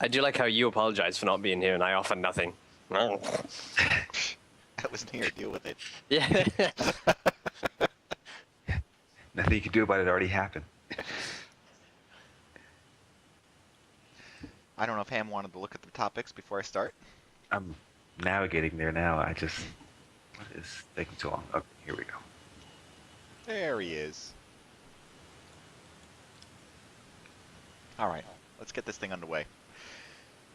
I do like how you apologize for not being here and I offer nothing. I wasn't here. Deal with it. Yeah. Nothing you can do about it already happened. I don't know if Ham wanted to look at the topics before I start. I'm navigating there now. What is taking so long? Okay, here we go. There he is. All right, let's get this thing underway.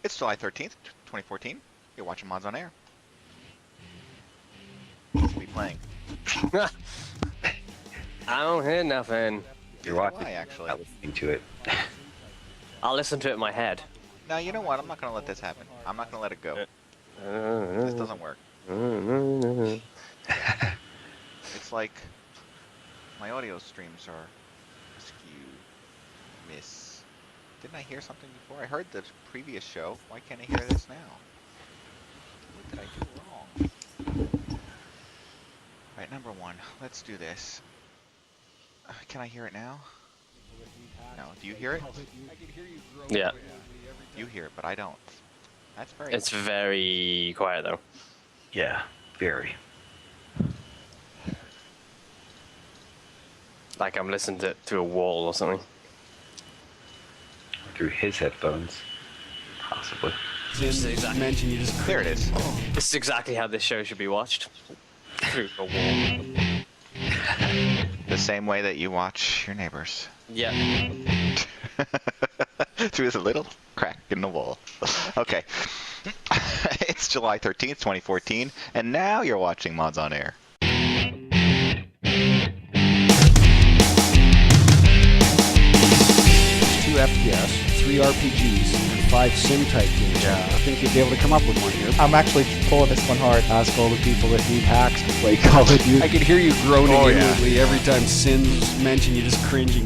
It's July 13th, 2014. You're watching Mods on Air. What are we playing? I don't hear nothing. You're watching. Why, actually? Not listening to it. I'll listen to it in my head. Now, you know what? I'm not going to let this happen. I'm not going to let it go. This doesn't work. It's like my audio streams are askew. Miss. Didn't I hear something before? I heard the previous show. Why can't I hear this now? What did I do wrong? Alright, number one. Let's do this. Can I hear it now? No. Do you hear it? Yeah. You hear it, but I don't. That's very... It's very quiet though. Yeah, very. Like I'm listening to a wall or something. Through his headphones, possibly. Mention you just There it is. This is exactly how this show should be watched. Through a wall. The same way that you watch your neighbors. Yeah. Through this little crack in the wall. Okay. It's July 13th, 2014, and now you're watching Mods on Air. 2 FPS, 3 RPGs, and 5 sim-type games. Yeah. I think you'd be able to come up with one here. I'm actually pulling this one hard. Ask all the people that need hacks to play Call of Duty. I could hear you groaning Oh, yeah. inwardly every time Sin's mentioned, you just cringing.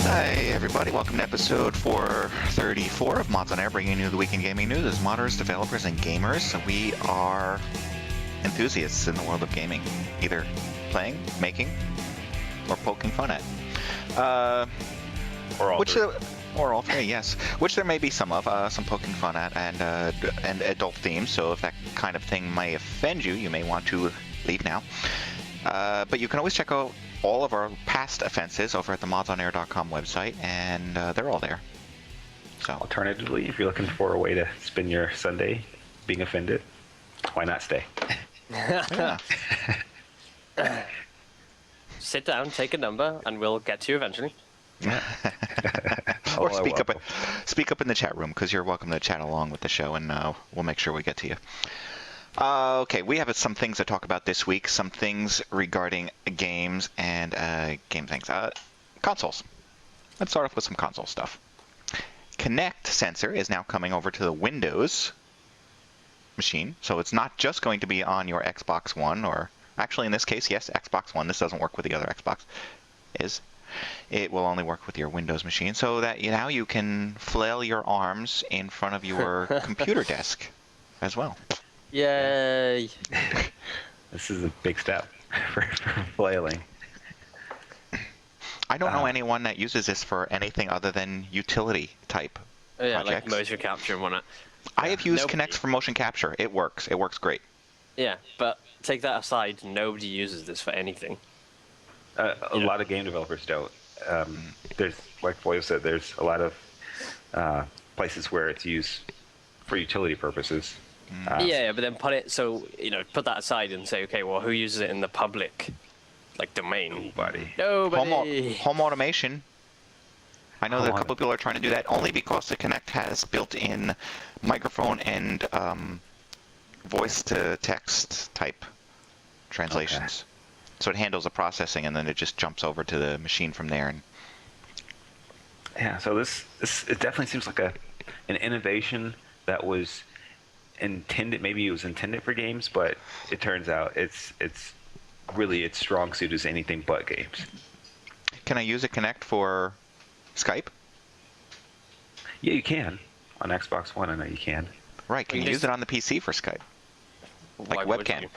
Hi everybody, welcome to episode 434 of Mods on Air, bringing you the weekend gaming news as modders, developers, and gamers. So we are enthusiasts in the world of gaming, either playing, making, or poking fun at. Or all three. Or all three, yes. Which there may be some of, some poking fun at, and adult themes. So if that kind of thing may offend you, you may want to leave now. But you can always check out all of our past offenses over at the MODSonair.com website, and they're all there. So Alternatively, if you're looking for a way to spend your Sunday being offended, why not stay? yeah. Sit down, take a number, and we'll get to you eventually. Or Oh, speak up in the chat room, because you're welcome to chat along with the show, and we'll make sure we get to you. Okay, we have some things to talk about this week. Some things regarding games and game things. Consoles. Let's start off with some console stuff. Kinect sensor is now coming over to the Windows machine, so it's not just going to be on your Xbox One, or actually in this case, yes, Xbox One. This doesn't work with the other Xbox. It will only work with your Windows machine, so that now you can flail your arms in front of your computer desk as well. Yay! This is a big step for flailing. I don't know anyone that uses this for anything other than utility type Yeah, projects. like motion capture and whatnot. I have used Nobody- Kinect for motion capture. It works. It works great. Yeah, but take that aside, nobody uses this for anything. A lot of game developers don't. There's, like Foyle said, there's a lot of places where it's used for utility purposes. Yeah, but then put that aside and say, okay, well, who uses it in the public, like, domain? Nobody. Nobody. Home automation. I know that a Home couple people are trying to do that only because the Kinect has built-in microphone and voice-to-text type translations. So it handles the processing, and then it just jumps over to the machine from there. And Yeah, so this it definitely seems like an innovation that was intended. Maybe it was intended for games, but it turns out its strong suit is anything but games. can I use a Kinect for Skype? Yeah, you can on Xbox One. I know you can. Right. Can you use it on the PC for Skype? Like Why would webcam? you?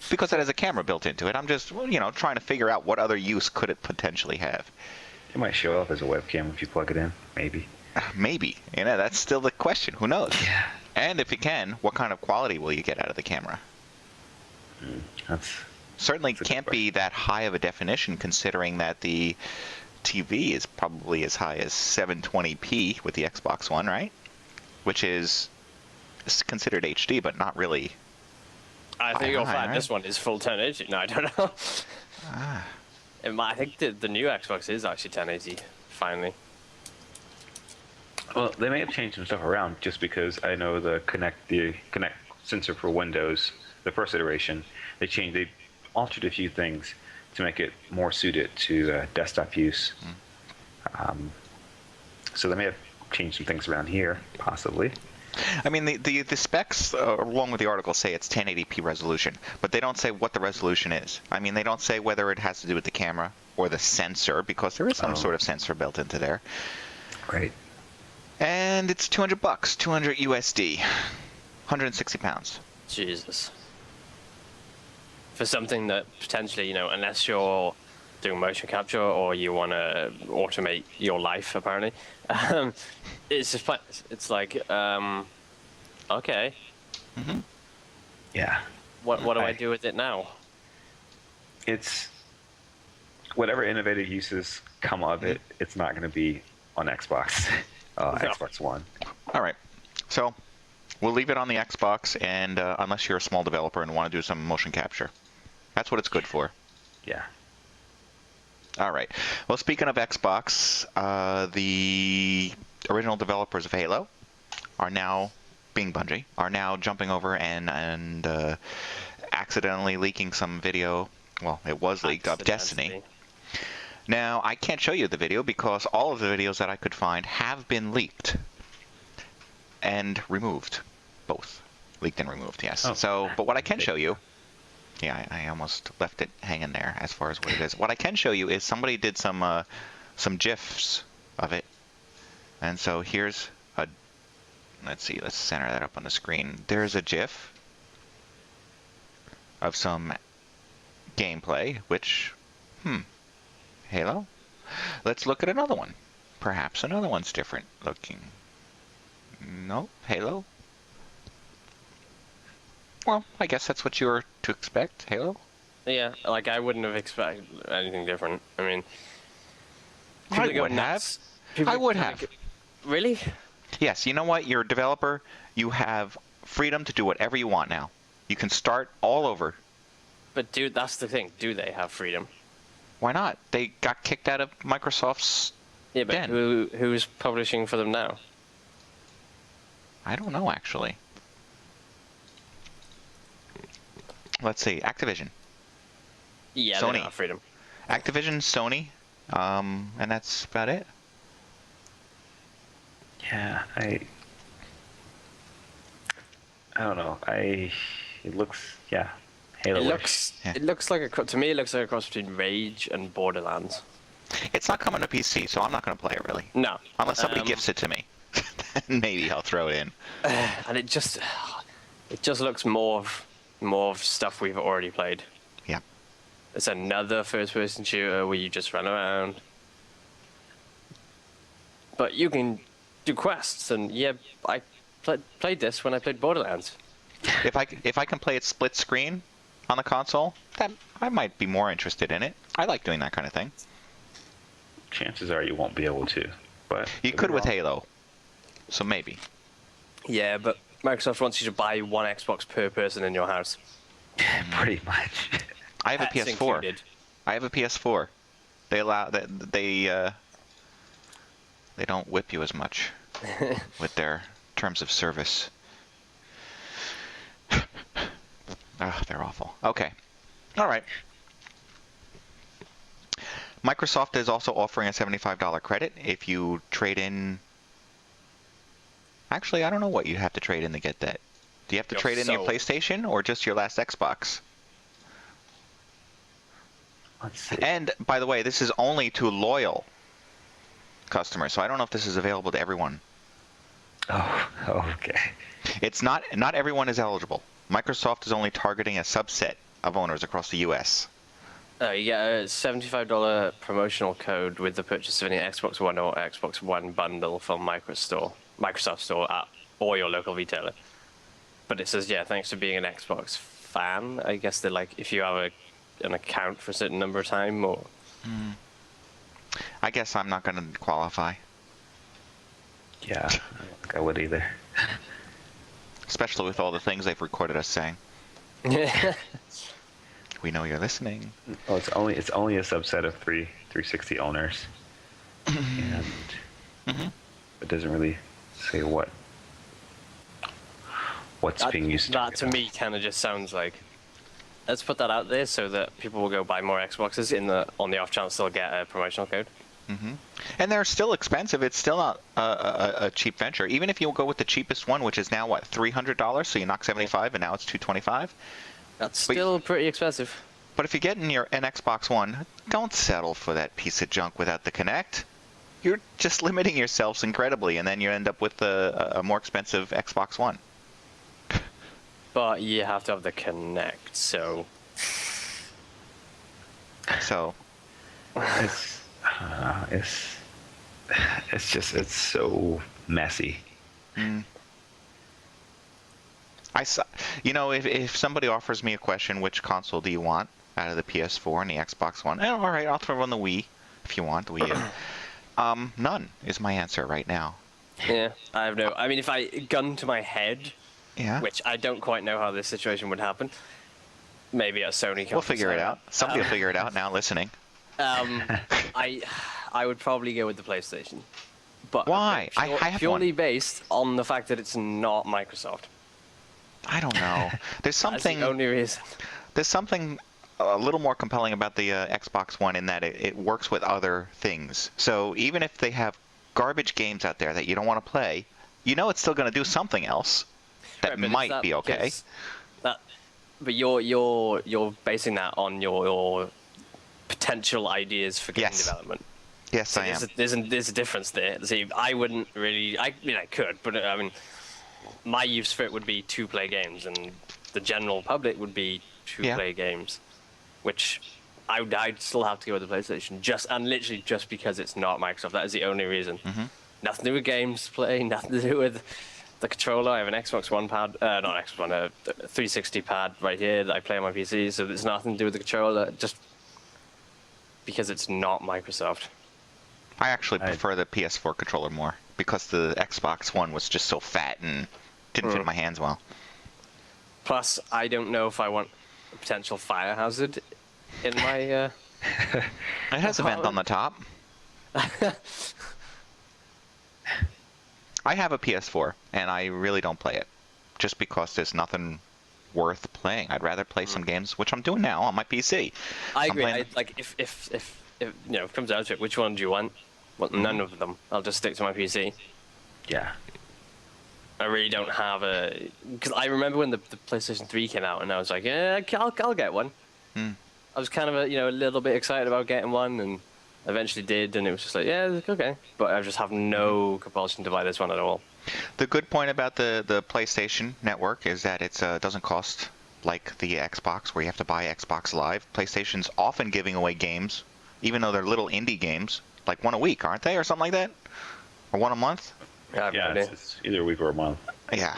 Because it has a camera built into it. I'm just, trying to figure out what other use could it potentially have. It might show up as a webcam if you plug it in. Maybe. Maybe. That's still the question. Who knows? Yeah. And if you can, what kind of quality will you get out of the camera? That's Certainly That's a good can't be that high of a definition, considering that the TV is probably as high as 720p with the Xbox One, right? Which is considered HD, but not really. I think you'll find right? this one is full 1080. No, I don't know. I think the new Xbox is actually 1080, finally. Well, they may have changed some stuff around just because I know the Connect sensor for Windows, the first iteration, they altered a few things to make it more suited to desktop use. So they may have changed some things around here, possibly. I mean, the specs, along with the article, say it's 1080p resolution, but they don't say what the resolution is. I mean, they don't say whether it has to do with the camera or the sensor, because there is some sort of sensor built into there. Right. And it's $200, 200 USD, 160 pounds. Jesus. For something that potentially, unless you're doing motion capture or you want to automate your life, apparently, it's just it's like, okay. Yeah. What do I do with it now? It's whatever innovative uses come of it. It's not going to be on Xbox, Xbox One. All right. So we'll leave it on the Xbox, and unless you're a small developer and want to do some motion capture. That's what it's good for. Yeah. All right. Well, speaking of Xbox, the original developers of Halo are now, being Bungie, are now jumping over and accidentally leaking some video. Well, it was leaked of Destiny. Now, I can't show you the video because all of the videos that I could find have been leaked and removed. Both. Leaked and removed, yes. Oh. But what I can show you... Yeah, I almost left it hanging there as far as what it is. What I can show you is somebody did some GIFs of it. And so here's a... Let's see, let's center that up on the screen. There's a GIF of some gameplay, which... Halo? Let's look at another one. Perhaps another one's different looking. Nope, Halo? Well, I guess that's what you were to expect, Halo? Yeah, like I wouldn't have expected anything different. I mean, I would have. I would have. Really? Yes, you know what? You're a developer. You have freedom to do whatever you want now. You can start all over. But dude, that's the thing. Do they have freedom? Why not? They got kicked out of Microsoft's Yeah, but den. who's publishing for them now? I don't know, actually. Let's see. Activision. Yeah, Sony. they don't have freedom. Activision, Sony, and that's about it. Yeah, I don't know. It looks, yeah. Halo. It looks like to me it looks like a cross between Rage and Borderlands. It's not coming to PC, so I'm not going to play it, really. No. Unless somebody gifts it to me. Then maybe I'll throw it in. And it just looks more of stuff we've already played. Yeah. It's another first-person shooter where you just run around. But you can do quests, and yeah, I played this when I played Borderlands. If I can play it split screen on the console, then I might be more interested in it. I like doing that kind of thing. Chances are you won't be able to, but You could with Halo, so maybe. Yeah, but Microsoft wants you to buy one Xbox per person in your house. pretty much. I have a Pets PS4. included. I have a PS4. They allow that they don't whip you as much with their terms of service. They're awful. Okay. All right. Microsoft is also offering a $75 credit if you trade in... Actually, I don't know what you have to trade in to get that. Do you have to trade in your PlayStation or just your last Xbox? Let's see. And, by the way, this is only to loyal customers, so I don't know if this is available to everyone. Oh, okay. It's not everyone is eligible. Microsoft is only targeting a subset of owners across the U.S. You get a $75 promotional code with the purchase of any Xbox One or Xbox One bundle from Microsoft Store or your local retailer. But it says, yeah, thanks for being an Xbox fan. I guess they're like, if you have an account for a certain number of time, or... I guess I'm not going to qualify. Yeah, I don't think I would either. Especially with all the things they've recorded us saying. We know you're listening. Oh, it's only a subset of 360 owners, and it doesn't really say what's being used. That to me kind of just sounds like, let's put that out there so that people will go buy more Xboxes on the off chance they'll get a promotional code. And they're still expensive. It's still not a cheap venture. Even if you go with the cheapest one, which is now what, $300, so you knock 75, and now it's $225. That's still pretty expensive. But if you're getting an Xbox One, don't settle for that piece of junk without the Kinect. You're just limiting yourselves incredibly, and then you end up with a more expensive Xbox One. But you have to have the Kinect, so... So... It's so messy. If somebody offers me a question, which console do you want out of the PS4 and the Xbox One? All right, I'll throw on the Wii if you want the Wii U. None is my answer right now. Yeah, I have no... I mean, if I gun to my head, which I don't quite know how this situation would happen, maybe a Sony... We'll figure it out. Somebody will figure it out now listening. I would probably go with the PlayStation. But why? I have purely one. Based on the fact that it's not Microsoft. I don't know. There's something. That's the only reason. There's something a little more compelling about the Xbox One in that it works with other things. So even if they have garbage games out there that you don't want to play, it's still going to do something else that might be okay. But you're basing that on your potential ideas for game development. Yes, so I am. There's a difference there. See, I wouldn't really... I mean, I could, but I mean, my use for it would be to play games, and the general public would be to play games, which I'd still have to go with the PlayStation, literally just because it's not Microsoft. That is the only reason. Nothing to do with games play, nothing to do with the controller. I have an Xbox One pad, not Xbox One, a 360 pad right here that I play on my PC, so there's nothing to do with the controller, just because it's not Microsoft. I actually prefer the PS4 controller more because the Xbox One was just so fat and didn't fit in my hands well. Plus, I don't know if I want a potential fire hazard in my... It has a vent on the top. I have a PS4, and I really don't play it, just because there's nothing worth playing. I'd rather play some games, which I'm doing now on my PC. I agree. If it comes down to it, which one do you want? Well, none of them. I'll just stick to my PC. Yeah. I really don't have a... Because I remember when the PlayStation 3 came out, and I was like, yeah, I'll get one. I was kind of a little bit excited about getting one, and eventually did, and it was just like, yeah, okay. But I just have no compulsion to buy this one at all. The good point about the PlayStation Network is that it doesn't cost like the Xbox, where you have to buy Xbox Live. PlayStation's often giving away games, even though they're little indie games, like one a week, aren't they, or something like that? Or one a month? Yeah, it's either a week or a month. Yeah.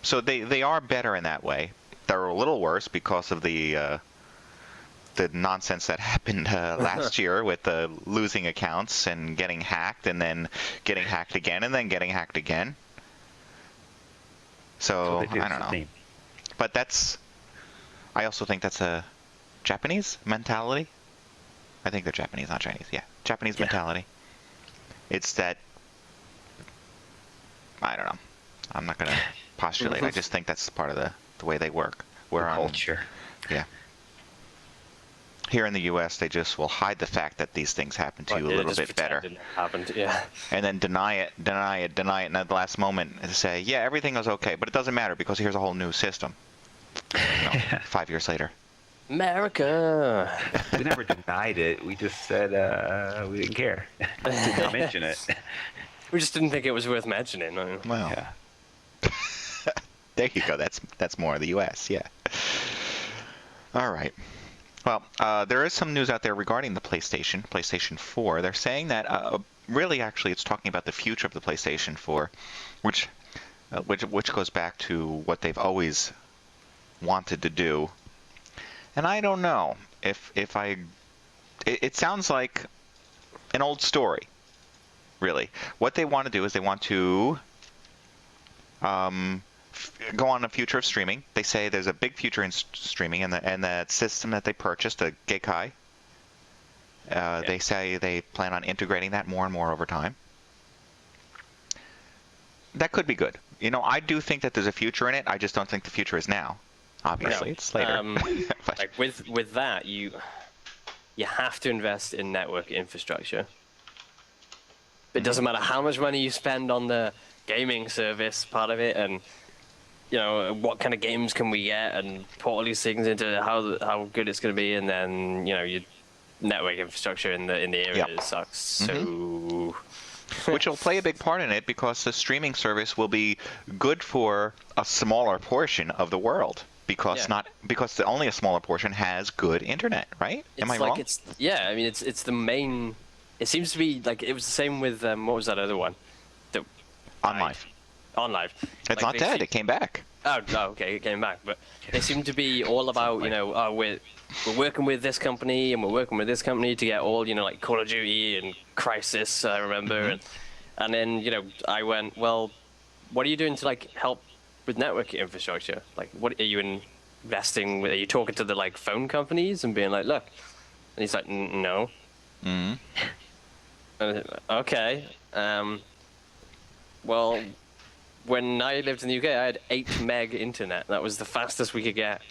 So they are better in that way. They're a little worse because of the nonsense that happened last year with losing accounts and getting hacked, and then getting hacked again, and then getting hacked again. So I don't know. But I also think that's a Japanese mentality. I think they're Japanese, not Chinese. Yeah, Japanese mentality. It's that, I don't know. I'm not going to postulate. I just think that's part of the way they work. Culture. Yeah. Here in the U.S., they just will hide the fact that these things happen to you a little bit better. Happened, yeah. And then deny it, and at the last moment say, yeah, everything was okay, but it doesn't matter because here's a whole new system. 5 years later. America. We never denied it. We just said we didn't care. Didn't mention it. We just didn't think it was worth mentioning. Well, yeah. There you go. That's more of the U.S. Yeah. All right. Well, there is some news out there regarding the PlayStation 4. They're saying that really, actually, it's talking about the future of the PlayStation 4, which goes back to what they've always wanted to do. And I don't know if it sounds like an old story, really. What they want to do is they want to go on a future of streaming. They say there's a big future in streaming, and that system that they purchased, a Geikai, they say they plan on integrating that more and more over time. That could be good. I do think that there's a future in it. I just don't think the future is now. Obviously, it's later. Like with that, you have to invest in network infrastructure. It doesn't matter how much money you spend on the gaming service part of it, and what kind of games can we get, and put all these things into how good it's going to be, and then your network infrastructure in the area sucks. So. Which will play a big part in it, because the streaming service will be good for a smaller portion of the world, because only a smaller portion has good internet, right? Am I wrong? It's the main. It seems to be like it was the same with what was that other one? OnLive. OnLive. It's not dead. It came back. Oh, okay, it came back, but they seem to be all about we're working with this company and we're working with this company to get all like Call of Duty and Crisis, I remember, and then I went, well, what are you doing to help with network infrastructure? Like, what are you investing with? Are you talking to the phone companies and being like, look? And he's like, no. Okay. Well, when I lived in the UK, I had 8 meg internet. That was the fastest we could get.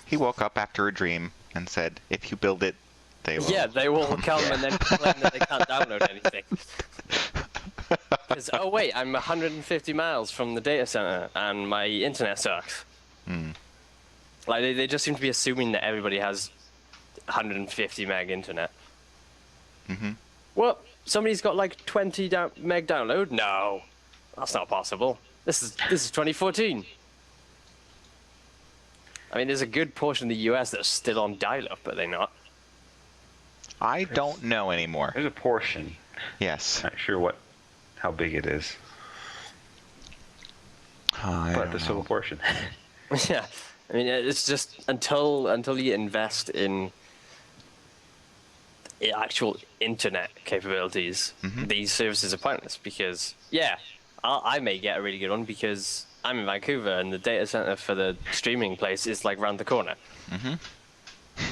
He woke up after a dream and said, if you build it, they will. Yeah, they will come and then complain that they can't download anything. Oh wait, I'm 150 miles from the data center and my internet sucks. They just seem to be assuming that everybody has 150 meg internet. What? Somebody's got 20 meg download? No, that's not possible. This is 2014. I mean, there's a good portion of the US that's still on dial-up, are they not? I don't know anymore. There's a portion. Yes. Not sure how big it is. But there's still a portion. Yeah, I mean, it's just until you invest in actual internet capabilities, these services are pointless, because I may get a really good one because I'm in Vancouver and the data center for the streaming place is round the corner.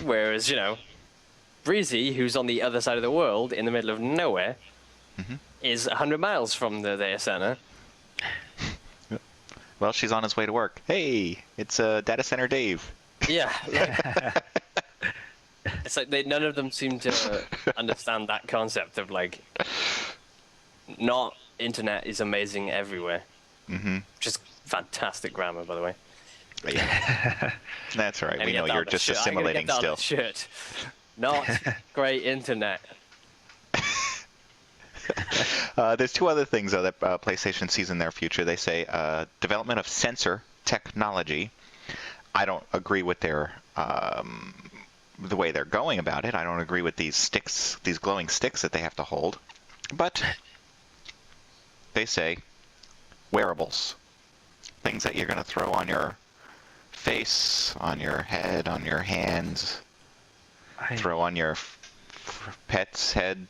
Whereas Breezy, who's on the other side of the world in the middle of nowhere, is 100 miles from the data center. Well, she's on his way to work. Hey, it's Data Center Dave. Yeah. It's none of them seem to understand that concept of not internet is amazing everywhere. Just fantastic grammar, by the way. Yeah. That's all right. We know you're just assimilating still. Shirt. Not great internet. There's 2 other things that PlayStation sees in their future. They say development of sensor technology. I don't agree with their the way they're going about it. I don't agree with these sticks, these glowing sticks that they have to hold. But they say wearables, things that you're going to throw on your face, on your head, on your hands, throw on your pet's head.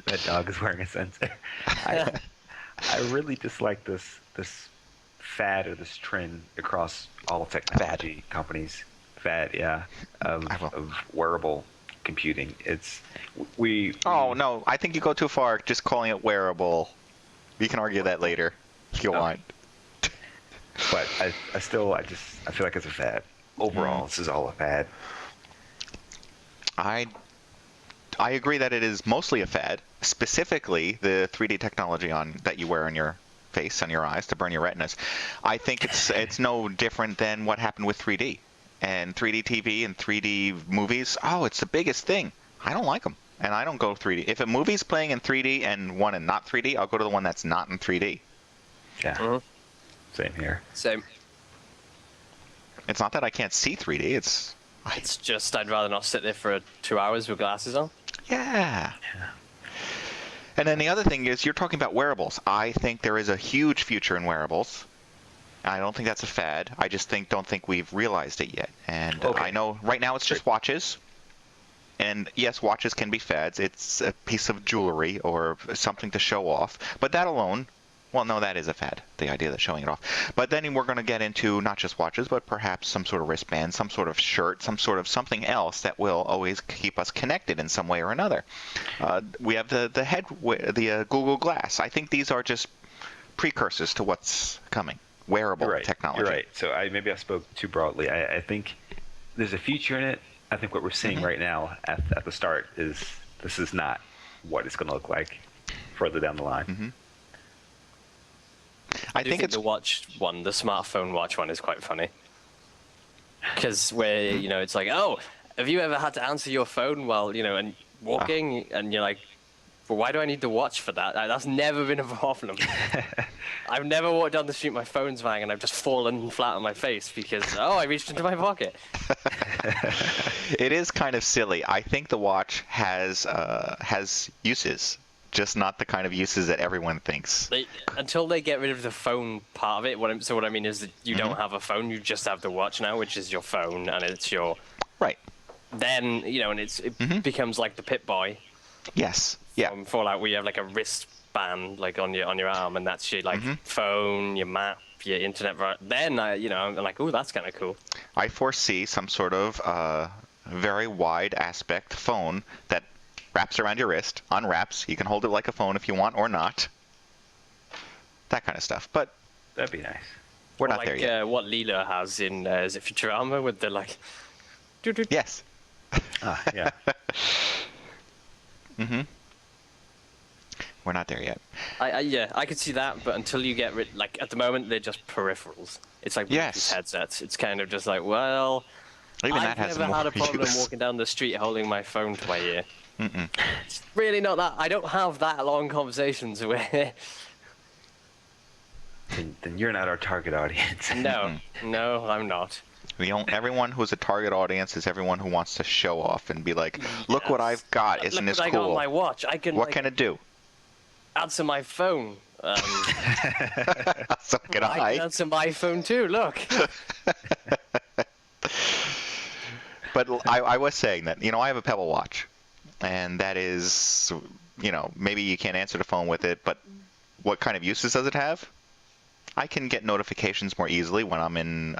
That dog is wearing a sensor. I really dislike this fad or this trend across all technology companies. Of wearable computing. Oh no, I think you go too far just calling it wearable. We can argue that later if you want. But I feel like it's a fad. Overall, this is all a fad. I agree that it is mostly a fad. Specifically, the 3D technology that you wear on your face, on your eyes to burn your retinas. I think it's no different than what happened with 3D and 3D TV and 3D movies. Oh, it's the biggest thing. I don't like them, and I don't go 3D. If a movie's playing in 3D and one in not 3D, I'll go to the one that's not in 3D. Yeah. Same here. Same. It's not that I can't see 3D. It's just I'd rather not sit there for 2 hours with glasses on. yeah. And then the other thing is, you're talking about wearables. I think there is a huge future in wearables. I don't think that's a fad. I just don't think we've realized it yet. And I know right now it's just watches. And yes, watches can be fads. It's a piece of jewelry or something to show off. But that alone, well, no, that is a fad, the idea of showing it off. But then we're going to get into not just watches, but perhaps some sort of wristband, some sort of shirt, some sort of something else that will always keep us connected in some way or another. We have the Google Glass. I think these are just precursors to what's coming. Wearable technology. You're right. So maybe I spoke too broadly. I think there's a future in it. I think what we're seeing right now at the start is this is not what it's going to look like further down the line. I think it's the watch one, the smartphone watch one, is quite funny. Because it's like, oh, have you ever had to answer your phone while and walking, and you're like, well, why do I need the watch for that? That's never been a problem. I've never walked down the street, my phone's rang, and I've just fallen flat on my face because, I reached into my pocket. It is kind of silly. I think the watch has uses, just not the kind of uses that everyone thinks. Until they get rid of the phone part of it, what I mean is that you don't have a phone, you just have the watch now, which is your phone, and it's your... Right. Then, and it becomes like the Pip-Boy. Yes. Yeah. From Fallout, where you have like a wristband like on your arm, and that's your like phone, your map, your internet. Then I'm like, oh, that's kind of cool. I foresee some sort of very wide aspect phone that wraps around your wrist, unwraps. You can hold it like a phone if you want or not. That kind of stuff. But that'd be nice. We're not there yet. What Leela has in is it Futurama with the like. Yes. Yeah. We're not there yet. I could see that, but until you get rid, like at the moment they're just peripherals. It's like these headsets. It's kind of just like, well, even I've never had a problem walking down the street holding my phone to my ear. It's really not that. I don't have that long conversations where. Then you're not our target audience. No, I'm not. Everyone who's a target audience is everyone who wants to show off and be like, look what I've got. Isn't this cool? I got on my watch. What can it do? Answer my phone. So can I. I can answer my phone too, look. But I was saying that, I have a Pebble watch. And that is, maybe you can't answer the phone with it, but what kind of uses does it have? I can get notifications more easily when I'm in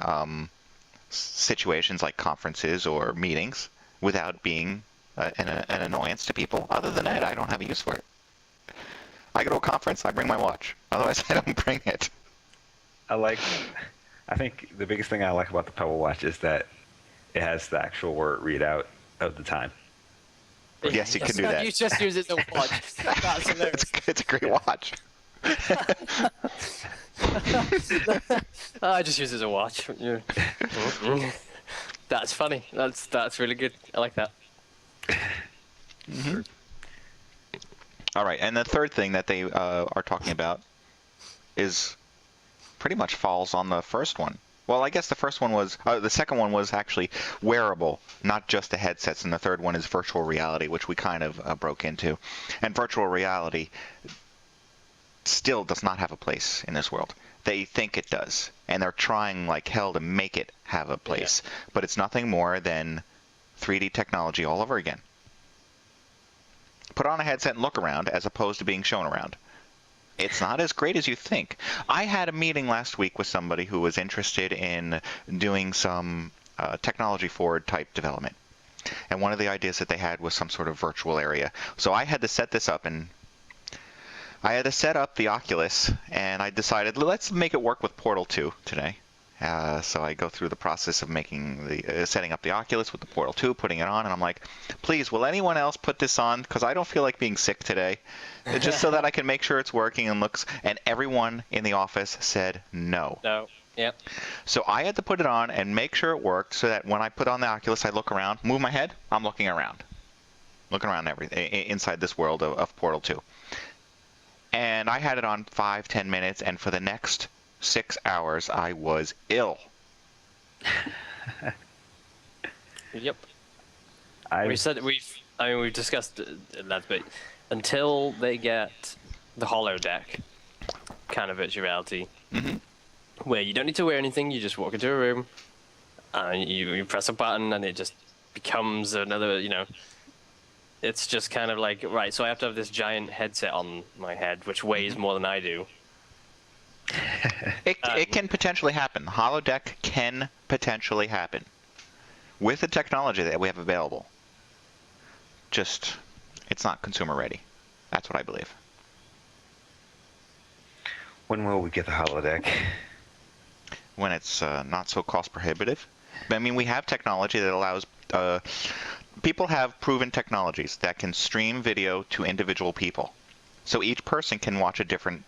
situations like conferences or meetings without being an annoyance to people. Other than that, I don't have a use for it. I go to a conference, I bring my watch. Otherwise, I don't bring it. I think the biggest thing I like about the Pebble Watch is that it has the actual word readout of the time. Yes, you can do that. You just use it as a watch. That's hilarious. It's a great watch. I just use it as a watch. That's funny. That's really good. I like that. All right, and the third thing that they are talking about is pretty much falls on the first one. Well, I guess the second one was actually wearable, not just the headsets, and the third one is virtual reality, which we kind of broke into. And virtual reality still does not have a place in this world. They think it does, and they're trying like hell to make it have a place. Yeah. But it's nothing more than 3D technology all over again. Put on a headset and look around, as opposed to being shown around. It's not as great as you think. I had a meeting last week with somebody who was interested in doing some technology forward type development. And one of the ideas that they had was some sort of virtual area. So I had to set this up, and I had to set up the Oculus, and I decided, let's make it work with Portal 2 today. So I go through the process of setting up the Oculus with the Portal 2, putting it on, and I'm like, please, will anyone else put this on? Because I don't feel like being sick today. Just so that I can make sure it's working and looks. And everyone in the office said no. No. Yep. So I had to put it on and make sure it worked, so that when I put on the Oculus, I look around, move my head, I'm looking around inside this world of Portal 2. And I had it on 5-10 minutes, and for the next 6 hours, I was ill. Yep. I We've discussed that, but until they get the holodeck kind of virtual reality, where you don't need to wear anything, you just walk into a room, and you press a button, and it just becomes another, it's just kind of like, right, so I have to have this giant headset on my head, which weighs more than I do. It can potentially happen. Holodeck can potentially happen with the technology that we have available. Just, it's not consumer ready. That's what I believe. When will we get the holodeck? When it's not so cost prohibitive. I mean, we have technology that allows people have proven technologies that can stream video to individual people. So each person can watch a different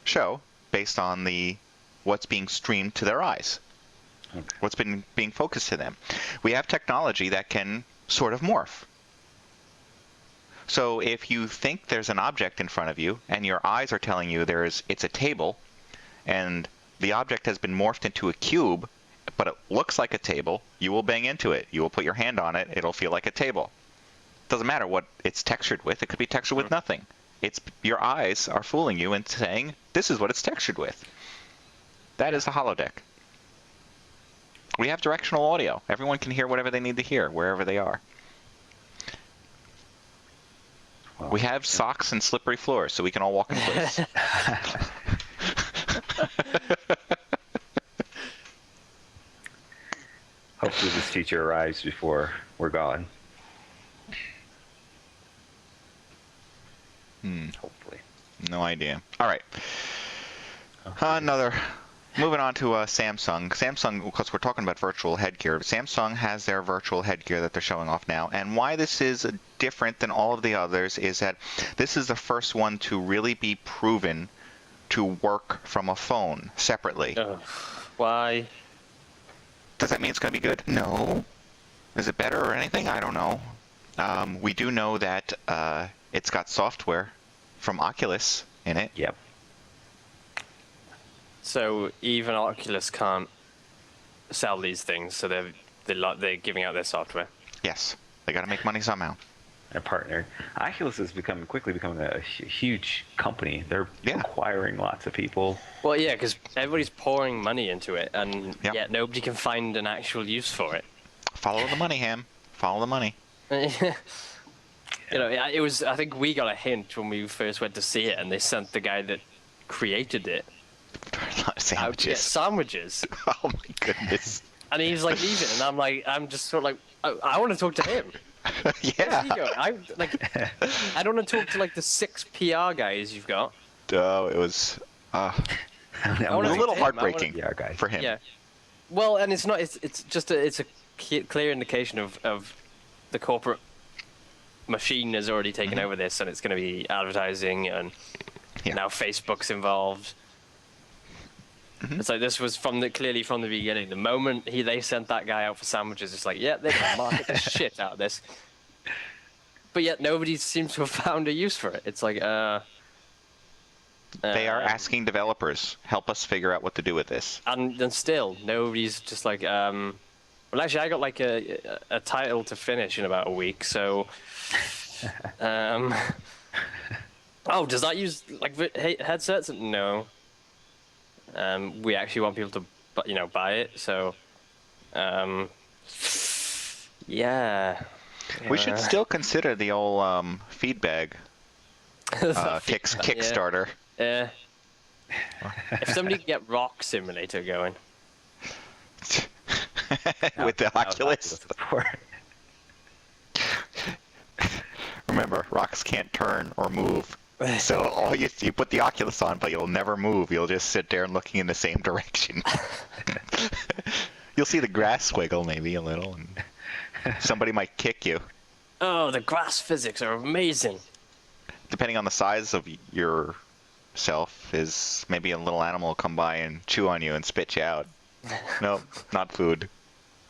show based on what's being streamed to their eyes, what's been being focused to them. We have technology that can sort of morph. So if you think there's an object in front of you and your eyes are telling you it's a table, and the object has been morphed into a cube, but it looks like a table, you will bang into it. You will put your hand on it. It'll feel like a table. Doesn't matter what it's textured with. It could be textured with nothing. It's your eyes are fooling you and saying, this is what it's textured with. That is a holodeck. We have directional audio. Everyone can hear whatever they need to hear, wherever they are. Well, we have socks and slippery floors, so we can all walk in place. Hopefully this teacher arrives before we're gone. Hopefully. No idea. All right. Moving on to Samsung. Samsung, because we're talking about virtual headgear, Samsung has their virtual headgear that they're showing off now. And why this is different than all of the others is that this is the first one to really be proven to work from a phone separately. Why? Does that mean it's going to be good? No. Is it better or anything? I don't know. We do know that it's got software from Oculus in it. Yep. So even Oculus can't sell these things, so they're giving out their software. Yes. They got to make money somehow. Their partner. Oculus is quickly becoming a huge company. They're acquiring lots of people. Well, yeah, because everybody's pouring money into it, and yet nobody can find an actual use for it. Follow the money, Ham. Follow the money. It was. I think we got a hint when we first went to see it, and they sent the guy that created it Sandwiches. out to get sandwiches. Oh my goodness. And he's like leaving, and I'm just sort of like, I want to talk to him. Yeah. Where's he going? I don't want to talk to like the 6 PR guys you've got. Oh, it was a little heartbreaking for him. Yeah. Well, and it's not. It's just a clear indication of the corporate machine has already taken over this, and it's going to be advertising, and now Facebook's involved. It's like this was clearly from the beginning. The moment they sent that guy out for sandwiches, it's like, they're gonna market the shit out of this. But yet nobody seems to have found a use for it. It's like, they are asking developers, help us figure out what to do with this. And then still, nobody's just like, well, actually, I got like a title to finish in about a week, so. Oh, does that use like headsets? No. We actually want people to, buy it. So, yeah. We should still consider the old feed bag Kickstarter. Yeah. If somebody could get Rock Simulator going. With the Oculus. Remember, rocks can't turn or move. So you put the Oculus on, but you'll never move. You'll just sit there looking in the same direction. You'll see the grass swiggle maybe a little, and somebody might kick you. Oh, the grass physics are amazing. Depending on the size of yourself, is maybe a little animal will come by and chew on you and spit you out. Nope, not food.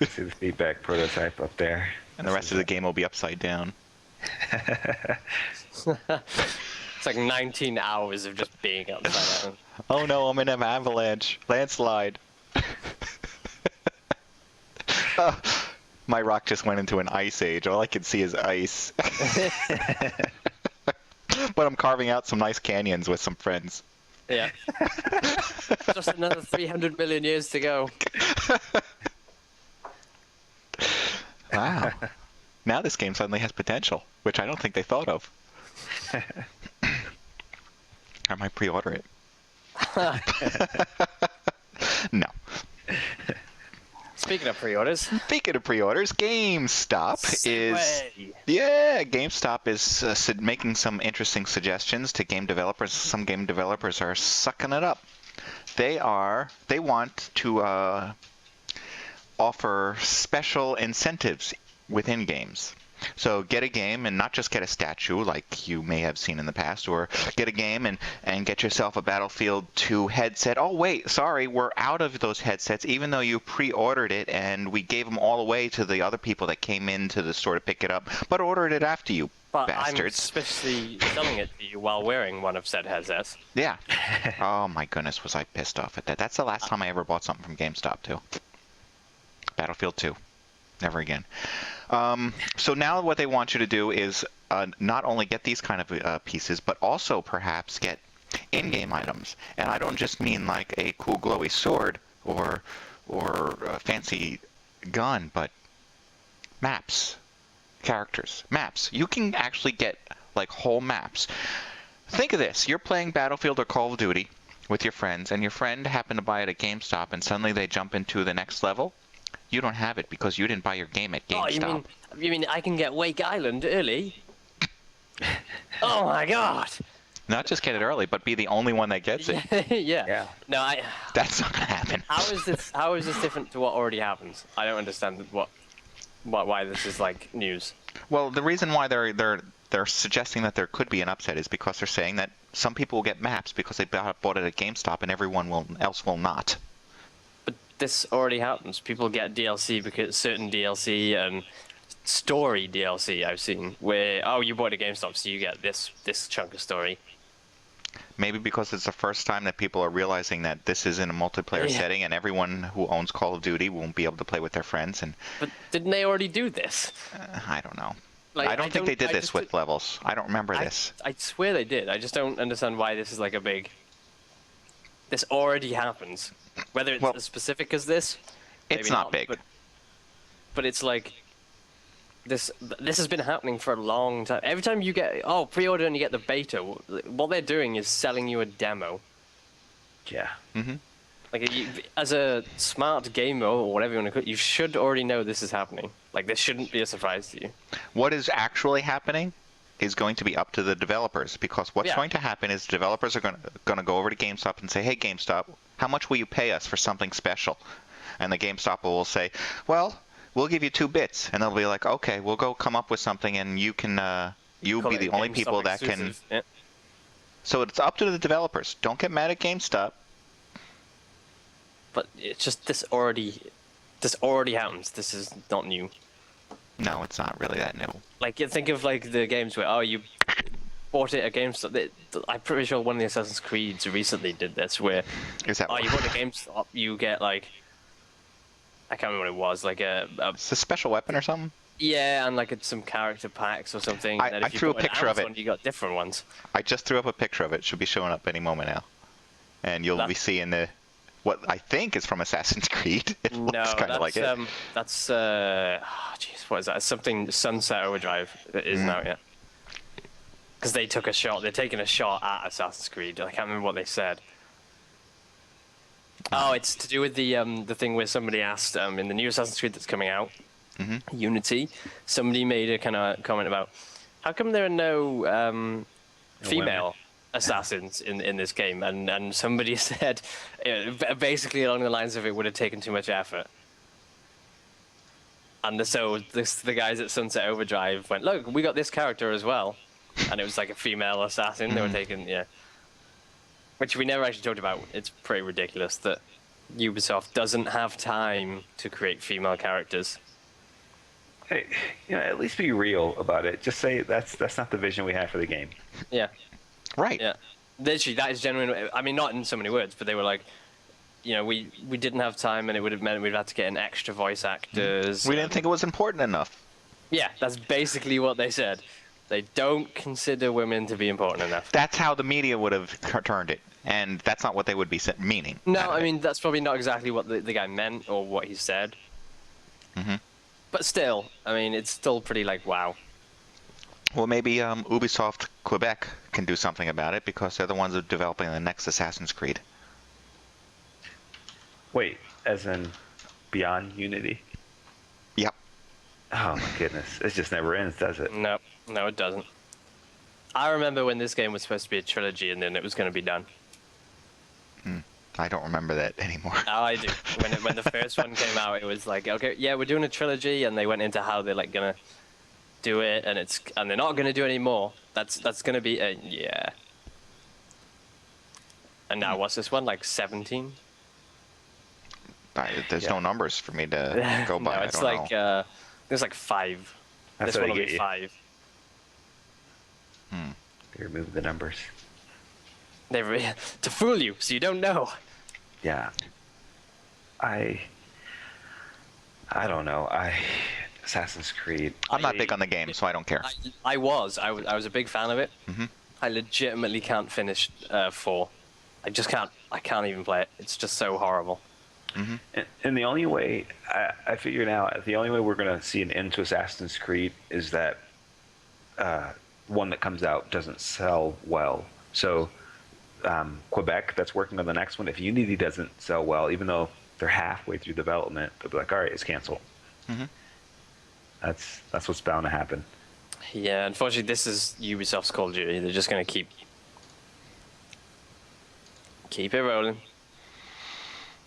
See the feedback prototype up there. And the rest of the game will be upside down. It's like 19 hours of just being upside down. Oh no, I'm in an avalanche. Landslide. My rock just went into an ice age. All I can see is ice. But I'm carving out some nice canyons with some friends. Yeah. Just another 300 million years to go. Wow. Now this game suddenly has potential, which I don't think they thought of. I might pre-order it. No. Speaking of pre-orders. Speaking of pre-orders, GameStop is making some interesting suggestions to game developers. Some game developers are sucking it up. They want to offer special incentives within games. So get a game and not just get a statue like you may have seen in the past, or get a game and get yourself a Battlefield 2 headset. Oh, wait, sorry, we're out of those headsets, even though you pre-ordered it and we gave them all away to the other people that came into the store to pick it up, but ordered it after you, but bastards. I'm especially selling it to you while wearing one of said headsets. Yeah. Oh, my goodness, was I pissed off at that. That's the last time I ever bought something from GameStop, too. Battlefield 2. Never again. So now what they want you to do is not only get these kind of pieces, but also perhaps get in-game items. And I don't just mean like a cool glowy sword or a fancy gun, but maps, characters, maps. You can actually get like whole maps. Think of this. You're playing Battlefield or Call of Duty with your friends, and your friend happened to buy it at GameStop, and suddenly they jump into the next level. You don't have it because you didn't buy your game at GameStop. Oh, you mean I can get Wake Island early? Oh my god! Not just get it early, but be the only one that gets it. Yeah. No, That's not gonna happen. How is this different to what already happens? I don't understand why this is like news. Well, the reason why they're suggesting that there could be an upset is because they're saying that some people will get maps because they bought it at GameStop and everyone else will not. But this already happens. People get DLC because certain DLC and story DLC I've seen where, oh, you bought a GameStop, so you get this chunk of story. Maybe because it's the first time that people are realizing that this is in a multiplayer setting and everyone who owns Call of Duty won't be able to play with their friends. But didn't they already do this? I don't know. Like, I don't think they did this with levels. I don't remember this. I swear they did. I just don't understand why this is like a big... This already happens. Whether it's as specific as this, it's not big. But it's like... This has been happening for a long time. Every time you get pre-order and you get the beta, what they're doing is selling you a demo. Yeah. Mm-hmm. Like as a smart gamer or whatever you want to call it, you should already know this is happening. Like this shouldn't be a surprise to you. What is actually happening is going to be up to the developers, because what's going to happen is developers are going to go over to GameStop and say, "Hey, GameStop, how much will you pay us for something special?" And the GameStop will say, "Well, we'll give you 2 bits," and they'll be like, "Okay, we'll go come up with something, and you can, you'll be the only people that can." Yeah. So it's up to the developers. Don't get mad at GameStop. But it's just this already happens. This is not new. No, it's not really that new. Like you think of like the games where you bought it at GameStop. I'm pretty sure one of the Assassin's Creeds recently did this, where you bought a GameStop, you get like. I can't remember what it was, like it's a special weapon or something? Yeah, and like some character packs or something. I threw a picture of it. You got different ones. I just threw up a picture of it. Should be showing up any moment now. And you'll be seeing what I think is from Assassin's Creed. It looks kind of like it. That's, what is that? Something Sunset Overdrive that isn't out yet. Because they took a shot. They're taking a shot at Assassin's Creed. I can't remember what they said. Oh, it's to do with the thing where somebody asked in the new Assassin's Creed that's coming out, Unity, somebody made a kind of comment about how come there are no female assassins in this game, and somebody said basically along the lines of it would have taken too much effort. And so the guys at Sunset Overdrive went, look, we got this character as well, and it was like a female assassin. They were taking which we never actually talked about. It's pretty ridiculous that Ubisoft doesn't have time to create female characters. Hey, at least be real about it. Just say that's not the vision we have for the game. Yeah. Right. Yeah. Literally, that is genuine. I mean, not in so many words, but they were like, we didn't have time, and it would have meant we'd have to get in extra voice actors. We didn't think it was important enough. Yeah, that's basically what they said. They don't consider women to be important enough. That's how the media would have turned it, and that's not what they would be meaning. No, I mean, that's probably not exactly what the guy meant or what he said. Mm-hmm. But still, I mean, it's still pretty like, wow. Well, maybe Ubisoft Quebec can do something about it because they're the ones who are developing the next Assassin's Creed. Wait, as in beyond Unity? Yep. Oh my goodness, it just never ends, does it? No, it doesn't. I remember when this game was supposed to be a trilogy and then it was going to be done. I don't remember that anymore. Oh, I do. When the first one came out, it was like, okay, yeah, we're doing a trilogy, and they went into how they're like gonna do it, and they're not gonna do any more. That's gonna be a yeah. And now what's this one, like 17? There's no numbers for me to go by. No, it's I don't know. there's like 5. That's This what one they will get be you. 5. They remove the numbers. To fool you, so you don't know. Yeah. I don't know. Assassin's Creed. I'm not big on the game, so I don't care. I was a big fan of it. Mm-hmm. I legitimately can't finish 4. I just can't. I can't even play it. It's just so horrible. Mm-hmm. And the only way I figured out, the only way we're gonna see an end to Assassin's Creed is that one that comes out doesn't sell well. So Quebec, that's working on the next one. If Unity doesn't sell well, even though they're halfway through development, they'll be like, all right, it's canceled. Mm-hmm. That's what's bound to happen. Yeah, unfortunately, this is Ubisoft's Call of Duty. They're just gonna keep it rolling.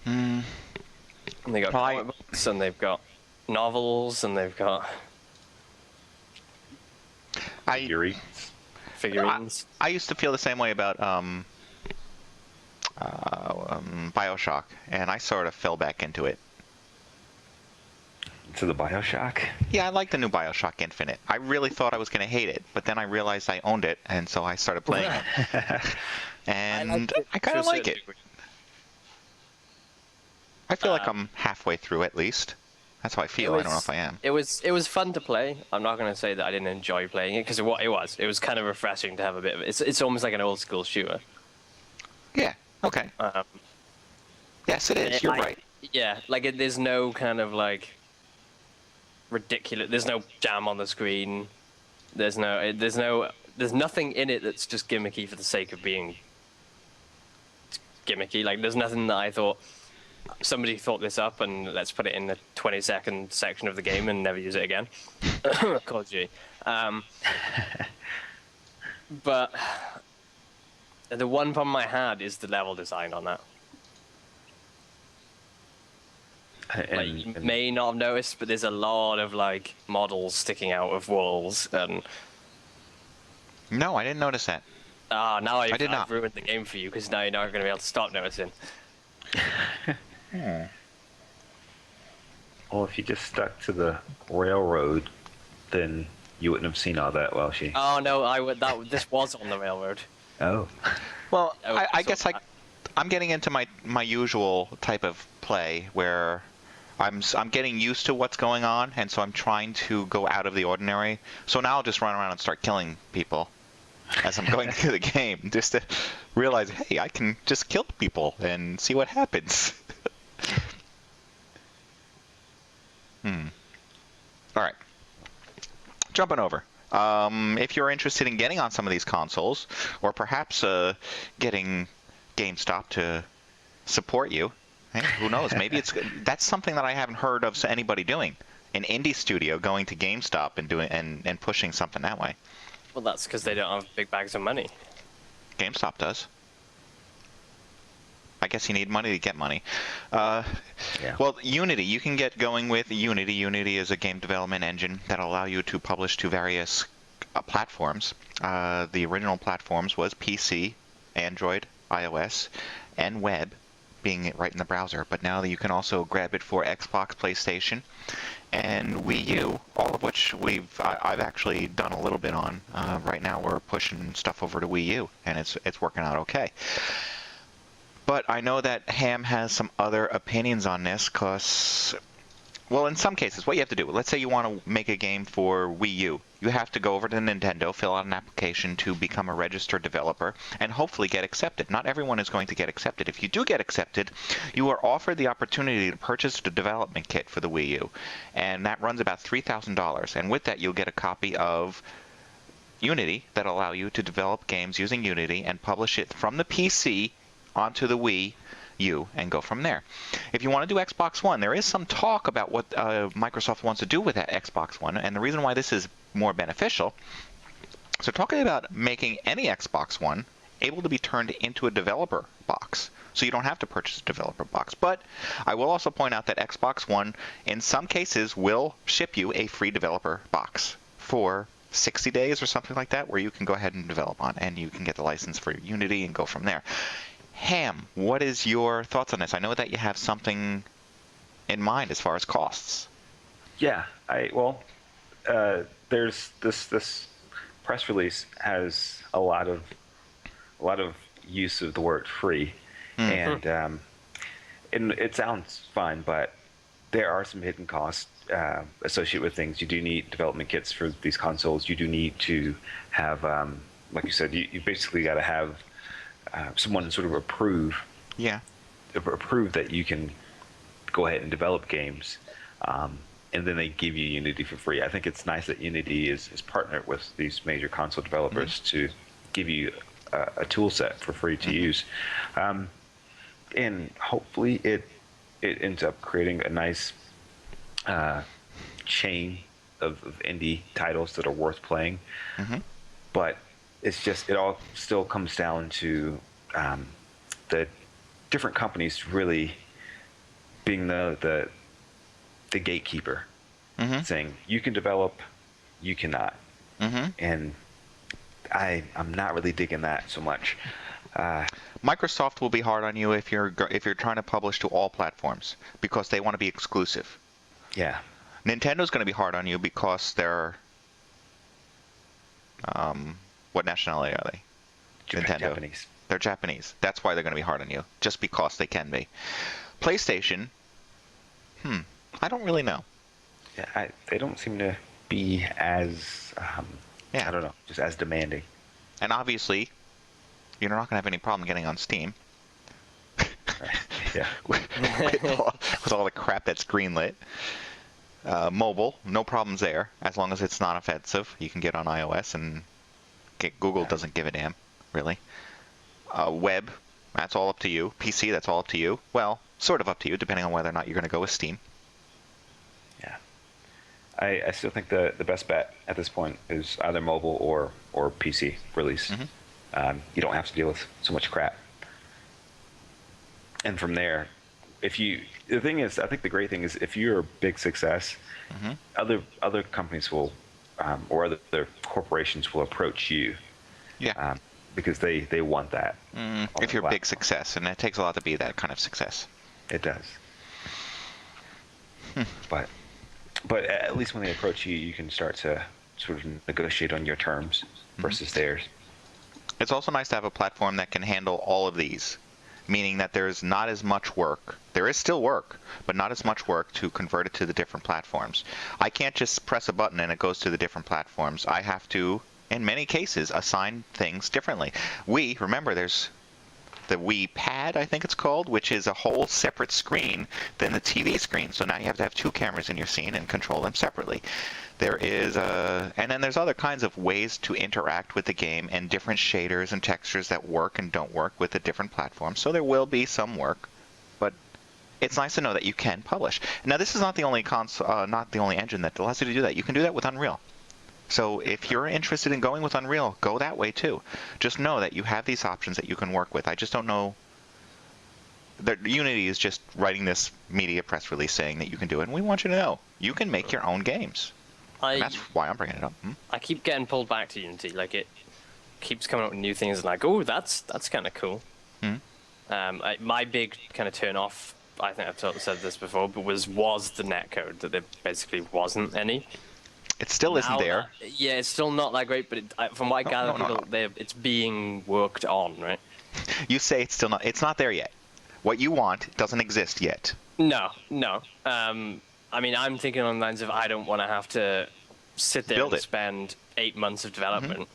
And they got comic books, and they've got novels, and they've got figurines. I used to feel the same way about BioShock, and I sort of fell back into it. To the BioShock? Yeah, I like the new BioShock Infinite. I really thought I was going to hate it, but then I realized I owned it, and so I started playing it. And I kind of like it. I feel like I'm halfway through at least. That's how I feel. I don't know if I am. It was fun to play. I'm not going to say that I didn't enjoy playing it, because it was kind of refreshing to have a bit of it. It's almost like an old school shooter. Yeah. Okay. Yes, it is. You're right. Yeah, like there's no kind of like ridiculous. There's no jam on the screen. There's nothing in it that's just gimmicky for the sake of being gimmicky. Like there's nothing that I thought somebody thought this up and let's put it in the 20-second section of the game and never use it again. Call of Duty. But the one problem I had is the level design on that. Like, you may not have noticed, but there's a lot of like models sticking out of walls, and No, I didn't notice that. now I did not. I've ruined the game for you, because now you're not going to be able to stop noticing. Well, if you just stuck to the railroad, then you wouldn't have seen all that, Welshy. Oh no, this was on the railroad. Oh. Well, Oh, I so guess I'm getting into my usual type of play where I'm getting used to what's going on, and so I'm trying to go out of the ordinary. So now I'll just run around and start killing people as I'm going through the game, just to realize, hey, I can just kill people and see what happens. All right. Jumping over. If you're interested in getting on some of these consoles, or perhaps getting GameStop to support you, hey, who knows? Maybe that's something that I haven't heard of anybody doing. An indie studio going to GameStop and doing and pushing something that way. Well, that's because they don't have big bags of money. GameStop does. I guess you need money to get money. Yeah. Well, Unity, you can get going with Unity. Unity is a game development engine that allow you to publish to various platforms. The original platforms was PC, Android, iOS, and web, being right in the browser. But now you can also grab it for Xbox, PlayStation, and Wii U, all of which I've actually done a little bit on. Right now we're pushing stuff over to Wii U, and it's working out okay. But I know that Ham has some other opinions on this because, well, in some cases, what you have to do, let's say you want to make a game for Wii U. You have to go over to Nintendo, fill out an application to become a registered developer, and hopefully get accepted. Not everyone is going to get accepted. If you do get accepted, you are offered the opportunity to purchase the development kit for the Wii U, and that runs about $3,000. And with that, you'll get a copy of Unity that'll allow you to develop games using Unity and publish it from the PC onto the Wii U and go from there. If you want to do Xbox One, there is some talk about what Microsoft wants to do with that Xbox One, and the reason why this is more beneficial. So talking about making any Xbox One able to be turned into a developer box. So you don't have to purchase a developer box. But I will also point out that Xbox One, in some cases, will ship you a free developer box for 60 days or something like that, where you can go ahead and develop on, and you can get the license for Unity and go from there. Ham, what is your thoughts on this? I know that you have something in mind as far as costs. Yeah, there's this press release has a lot of use of the word free, and it sounds fine, but there are some hidden costs associated with things. You do need development kits for these consoles. You do need to have, like you said, you basically got to have someone sort of approve that you can go ahead and develop games, and then they give you Unity for free. I think it's nice that Unity is partnered with these major console developers to give you a tool set for free to use, and hopefully it ends up creating a nice chain of indie titles that are worth playing. But it all still comes down to the different companies really being the gatekeeper, saying you can develop, you cannot, and I'm not really digging that so much. Microsoft will be hard on you if you're trying to publish to all platforms because they want to be exclusive. Yeah. Nintendo's going to be hard on you because they're what nationality are they? Nintendo. Japanese. They're Japanese. That's why they're going to be hard on you, just because they can be. PlayStation, I don't really know. Yeah, they don't seem to be as, I don't know, just as demanding. And obviously, you're not going to have any problem getting on Steam. Right. Yeah. with all the crap that's greenlit. Mobile, no problems there, as long as it's not offensive. You can get on iOS, and Google doesn't give a damn, really. Web, that's all up to you. PC, that's all up to you. Well, sort of up to you, depending on whether or not you're going to go with Steam. Yeah. I still think the best bet at this point is either mobile or PC release. You don't have to deal with so much crap. And from there, I think the great thing is if you're a big success, other companies will, or other corporations will approach you. Yeah. Because they want that. If you're a big success, and it takes a lot to be that kind of success. It does. But at least when they approach you, you can start to sort of negotiate on your terms versus theirs. It's also nice to have a platform that can handle all of these, meaning that there's not as much work. There is still work, but not as much work to convert it to the different platforms. I can't just press a button and it goes to the different platforms. I have to, in many cases, assign things differently. Remember, there's the Wii Pad, I think it's called, which is a whole separate screen than the TV screen. So now you have to have two cameras in your scene and control them separately. There is and then there's other kinds of ways to interact with the game and different shaders and textures that work and don't work with the different platforms. So there will be some work, but it's nice to know that you can publish. Now, this is not the only not the only engine that allows you to do that. You can do that with Unreal. So if you're interested in going with Unreal, go that way too. Just know that you have these options that you can work with. I just don't know. Unity is just writing this media press release saying that you can do it, and we want you to know you can make your own games. And that's why I'm bringing it up. I keep getting pulled back to Unity. Like, it keeps coming up with new things, and like, oh, that's kind of cool. My big kind of turn off, I think I've said this before, but was the netcode, that there basically wasn't any. It still isn't there. Yeah, it's still not that great, but from what I gather, it's being worked on, right? You say it's still not. It's not there yet. What you want doesn't exist yet. No. I mean, I'm thinking on the lines of I don't want to have to sit there Build and it. spend 8 months of development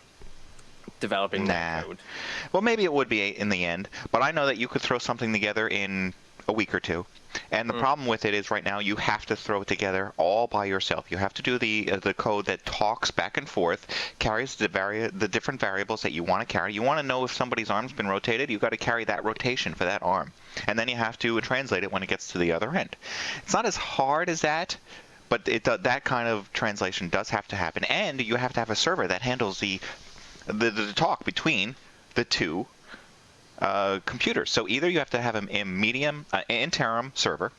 developing that code. Well, maybe it would be in the end, but I know that you could throw something together in a week or two. And the problem with it is right now you have to throw it together all by yourself. You have to do the code that talks back and forth, carries the different variables that you want to carry. You want to know if somebody's arm's been rotated, you've got to carry that rotation for that arm. And then you have to translate it when it gets to the other end. It's not as hard as that, but that kind of translation does have to happen. And you have to have a server that handles the talk between the two computers. So either you have to have a medium interim server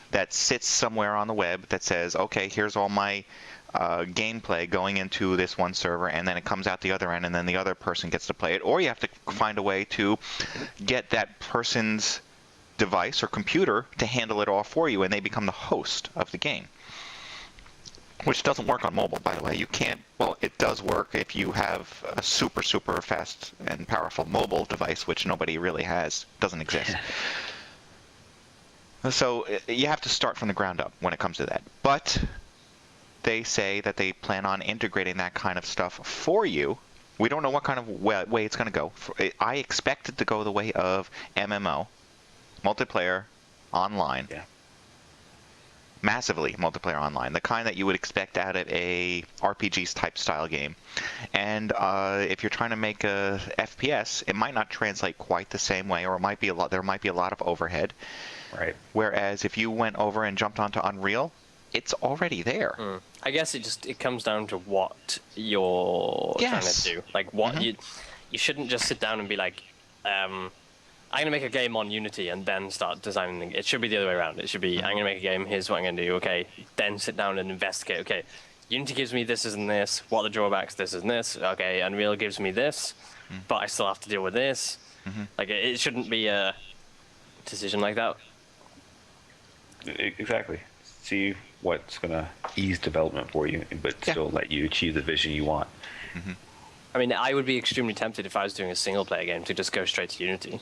that sits somewhere on the web that says, okay, here's all my gameplay going into this one server, and then it comes out the other end, and then the other person gets to play it. Or you have to find a way to get that person's device or computer to handle it all for you, and they become the host of the game. Which doesn't work on mobile, by the way. You can't, well, it does work if you have a super, super fast and powerful mobile device, which nobody really has. Doesn't exist. So you have to start from the ground up when it comes to that. But they say that they plan on integrating that kind of stuff for you. We don't know what kind of way it's going to go. I expect it to go the way of MMO, multiplayer, online. Yeah. Massively multiplayer online, the kind that you would expect out of a RPG type style game. And if you're trying to make a FPS, it might not translate quite the same way, or it might be there might be a lot of overhead. Right. Whereas if you went over and jumped onto Unreal, it's already there. I guess it comes down to what you're trying to do. Like what you shouldn't just sit down and be like, I'm going to make a game on Unity and then start designing it. Should be the other way around. It should be, I'm going to make a game, here's what I'm going to do, okay. Then sit down and investigate, okay. Unity gives me this and this, what are the drawbacks, this and this, okay. Unreal gives me this, but I still have to deal with this. Like, it shouldn't be a decision like that. Exactly. See what's going to ease development for you, but still let you achieve the vision you want. I mean, I would be extremely tempted if I was doing a single-player game to just go straight to Unity.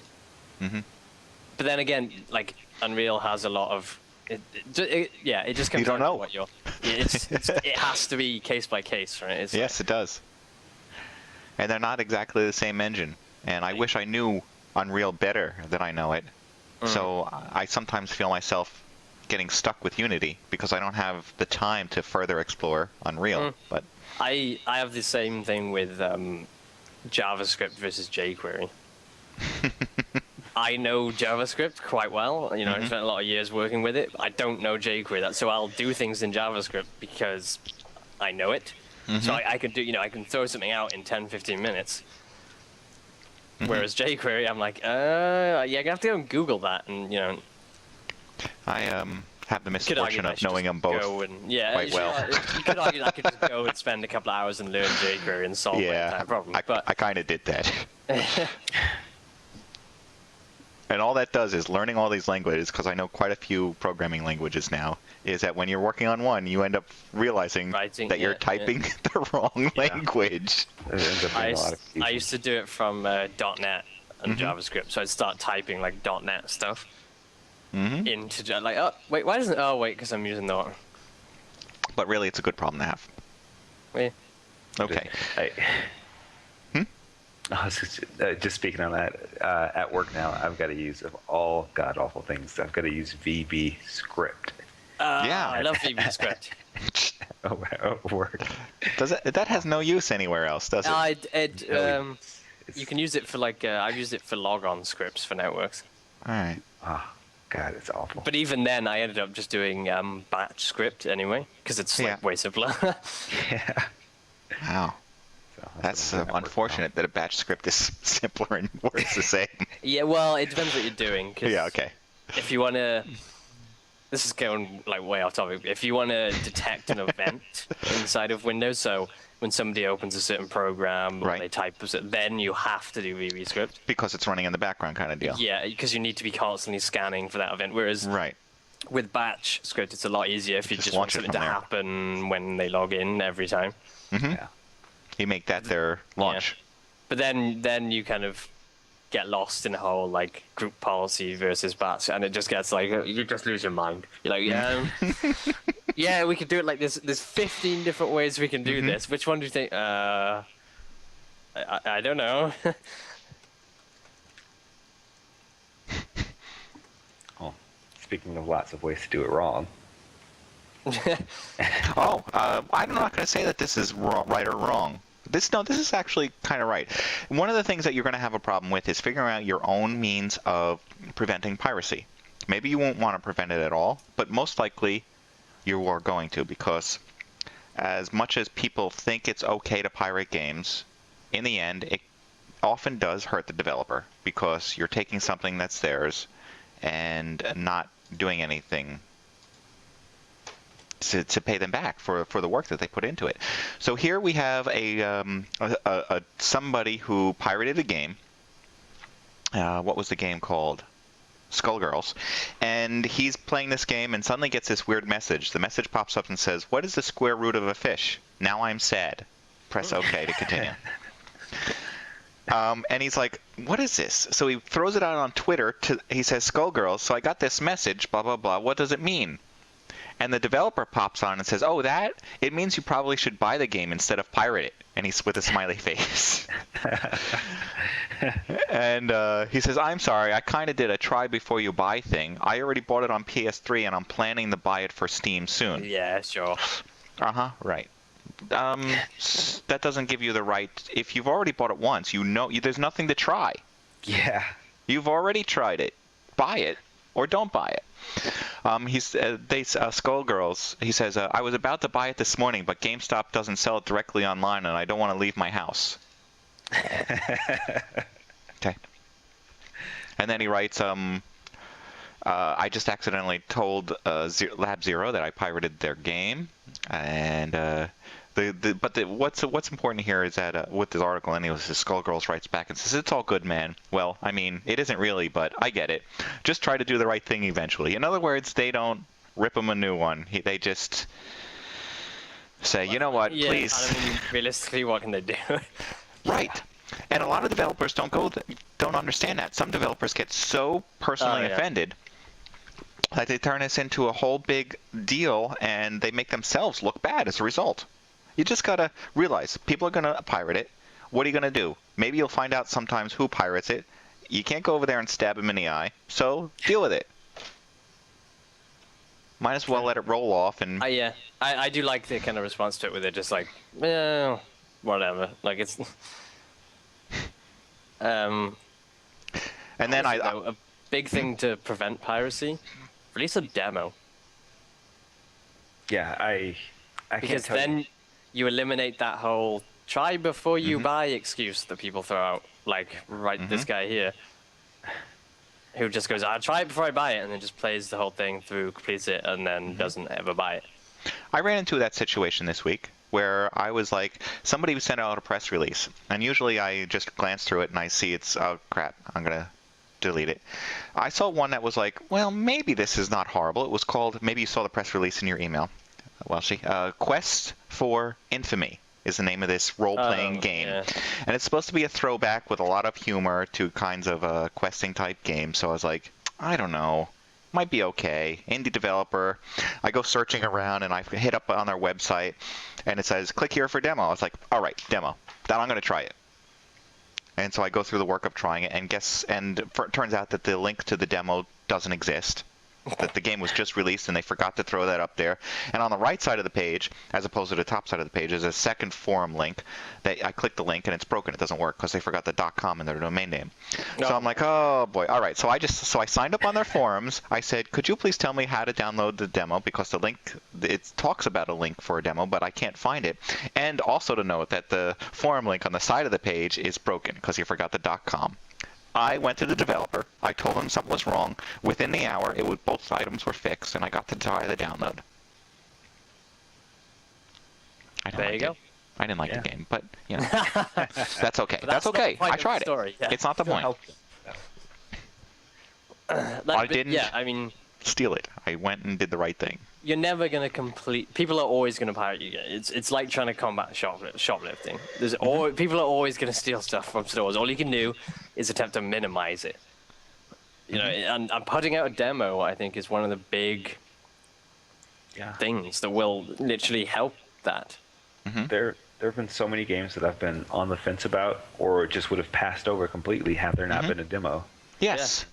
But then again, like, Unreal has a lot of... It just comes down to what you're... it has to be case by case, right? Yes, it does. And they're not exactly the same engine. And I wish I knew Unreal better than I know it. So I sometimes feel myself getting stuck with Unity because I don't have the time to further explore Unreal. But I have the same thing with JavaScript versus jQuery. I know JavaScript quite well. You know, I spent a lot of years working with it. I don't know jQuery, so I'll do things in JavaScript because I know it. So I could do, I can throw something out in 10, 15 minutes. Whereas jQuery, I'm like, yeah, I have to go and Google that, and I have the misfortune of knowing them both quite well. You could argue I could just go and spend a couple of hours and learn jQuery and solve my entire problem. I kind of did that. And all that does is learning all these languages, because I know quite a few programming languages now, is that when you're working on one, you end up realizing that you're typing the wrong language. I used to do it from .NET and JavaScript, so I'd start typing like .NET stuff into like, oh wait, why doesn't? Oh wait, because I'm using the. But really, it's a good problem to have. Yeah. Okay. Just speaking on that, at work now, I've got to use, of all god-awful things, I've got to use VB script. I love VB script. Work. Does it? That has no use anywhere else, does it? You can use it for like, I've used it for logon scripts for networks. All right. Oh, God, it's awful. But even then, I ended up just doing batch script anyway, because it's like way simpler. Wow. That's unfortunate that a batch script is simpler and works the same. Yeah, well, it depends what you're doing. Yeah, okay. If you want to... This is going like way off topic. If you want to detect an event inside of Windows, so when somebody opens a certain program, or they type, then you have to do VB script. Because it's running in the background kind of deal. Yeah, because you need to be constantly scanning for that event. Whereas with batch script, it's a lot easier if you just want something to happen when they log in every time. Yeah. You make that their launch. But then you kind of get lost in the whole like group policy versus bats, and it just gets like you just lose your mind. You're like, yeah, we could do it like this. There's 15 different ways we can do this. Which one do you think? I don't know. Oh, speaking of lots of ways to do it wrong. I'm not going to say that this is right or wrong. This is actually kind of right. One of the things that you're going to have a problem with is figuring out your own means of preventing piracy. Maybe you won't want to prevent it at all, but most likely you are going to, because as much as people think it's okay to pirate games, in the end, it often does hurt the developer, because you're taking something that's theirs and not doing anything to pay them back for the work that they put into it. So here we have a somebody who pirated a game. What was the game called? Skullgirls. And he's playing this game and suddenly gets this weird message. The message pops up and says, "What is the square root of a fish? Now I'm sad." Press OK to continue. And he's like, "What is this?" So he throws it out on Twitter. He says, "Skullgirls, so I got this message, blah, blah, blah. What does it mean?" And the developer pops on and says, "Oh, it means you probably should buy the game instead of pirate it." And he's with a smiley face. And he says, "I'm sorry, I kind of did a try before you buy thing. I already bought it on PS3 and I'm planning to buy it for Steam soon." Yeah, sure. Right. That doesn't give you the right. If you've already bought it once, there's nothing to try. Yeah. You've already tried it. Buy it or don't buy it. Skullgirls, he says, "I was about to buy it this morning, but GameStop doesn't sell it directly online, and I don't want to leave my house." Okay. And then he writes, "I just accidentally told Lab Zero that I pirated their game, and what's important here is that with this article, anyways, Skullgirls writes back and says, 'It's all good, man.' Well, I mean, it isn't really, but I get it. Just try to do the right thing eventually." In other words, they don't rip him a new one. They just say, "You know what, please." I mean, realistically, what can they do? Right. And a lot of developers don't understand that. Some developers get so personally offended that they turn this into a whole big deal, and they make themselves look bad as a result. You just gotta realize people are gonna pirate it. What are you gonna do? Maybe you'll find out sometimes who pirates it. You can't go over there and stab him in the eye, so deal with it. Might as well let it roll off. And I do like the kind of response to it, where they're just like, whatever. Like it's. And then a big thing to prevent piracy. Release a demo. Yeah, I because can't tell then you. You eliminate that whole try before you buy excuse that people throw out. Like, this guy here, who just goes, "I'll try it before I buy it," and then just plays the whole thing through, completes it, and then doesn't ever buy it. I ran into that situation this week where I was like, somebody sent out a press release, and usually I just glance through it and I see it's, oh crap, I'm going to delete it. I saw one that was like, well, maybe this is not horrible. It was called, maybe you saw the press release in your email, Welshy, Quest for Infamy is the name of this role-playing game. Yeah. And it's supposed to be a throwback with a lot of humor to kinds of questing-type games. So I was like, I don't know. Might be okay. Indie developer. I go searching around, and I hit up on their website, and it says, "Click here for demo." I was like, all right, demo. Then I'm going to try it. And so I go through the work of trying it, and it turns out that the link to the demo doesn't exist. That the game was just released and they forgot to throw that up there. And on the right side of the page, as opposed to the top side of the page, is a second forum link. That I click the link and it's broken. It doesn't work because they forgot the .com in their domain name. No. So I'm like, oh boy. All right. So I signed up on their forums. I said, "Could you please tell me how to download the demo?" Because the link, it talks about a link for a demo, but I can't find it. And also to note that the forum link on the side of the page is broken because he forgot the .com. I went to the developer. I told him something was wrong. Within the hour, both items were fixed, and I got to try the download. There you go. I didn't like the game, but you know, that's okay. That's okay. I tried it. Yeah. It's not the point. I didn't steal it. I went and did the right thing. you're never gonna complete. People are always gonna pirate you. It's like trying to combat shoplifting. There's people are always gonna steal stuff from stores. All you can do is attempt to minimize it. You know, and putting out a demo, I think, is one of the big things that will literally help that. There have been so many games that I've been on the fence about, or just would have passed over completely had there not been a demo. Yes.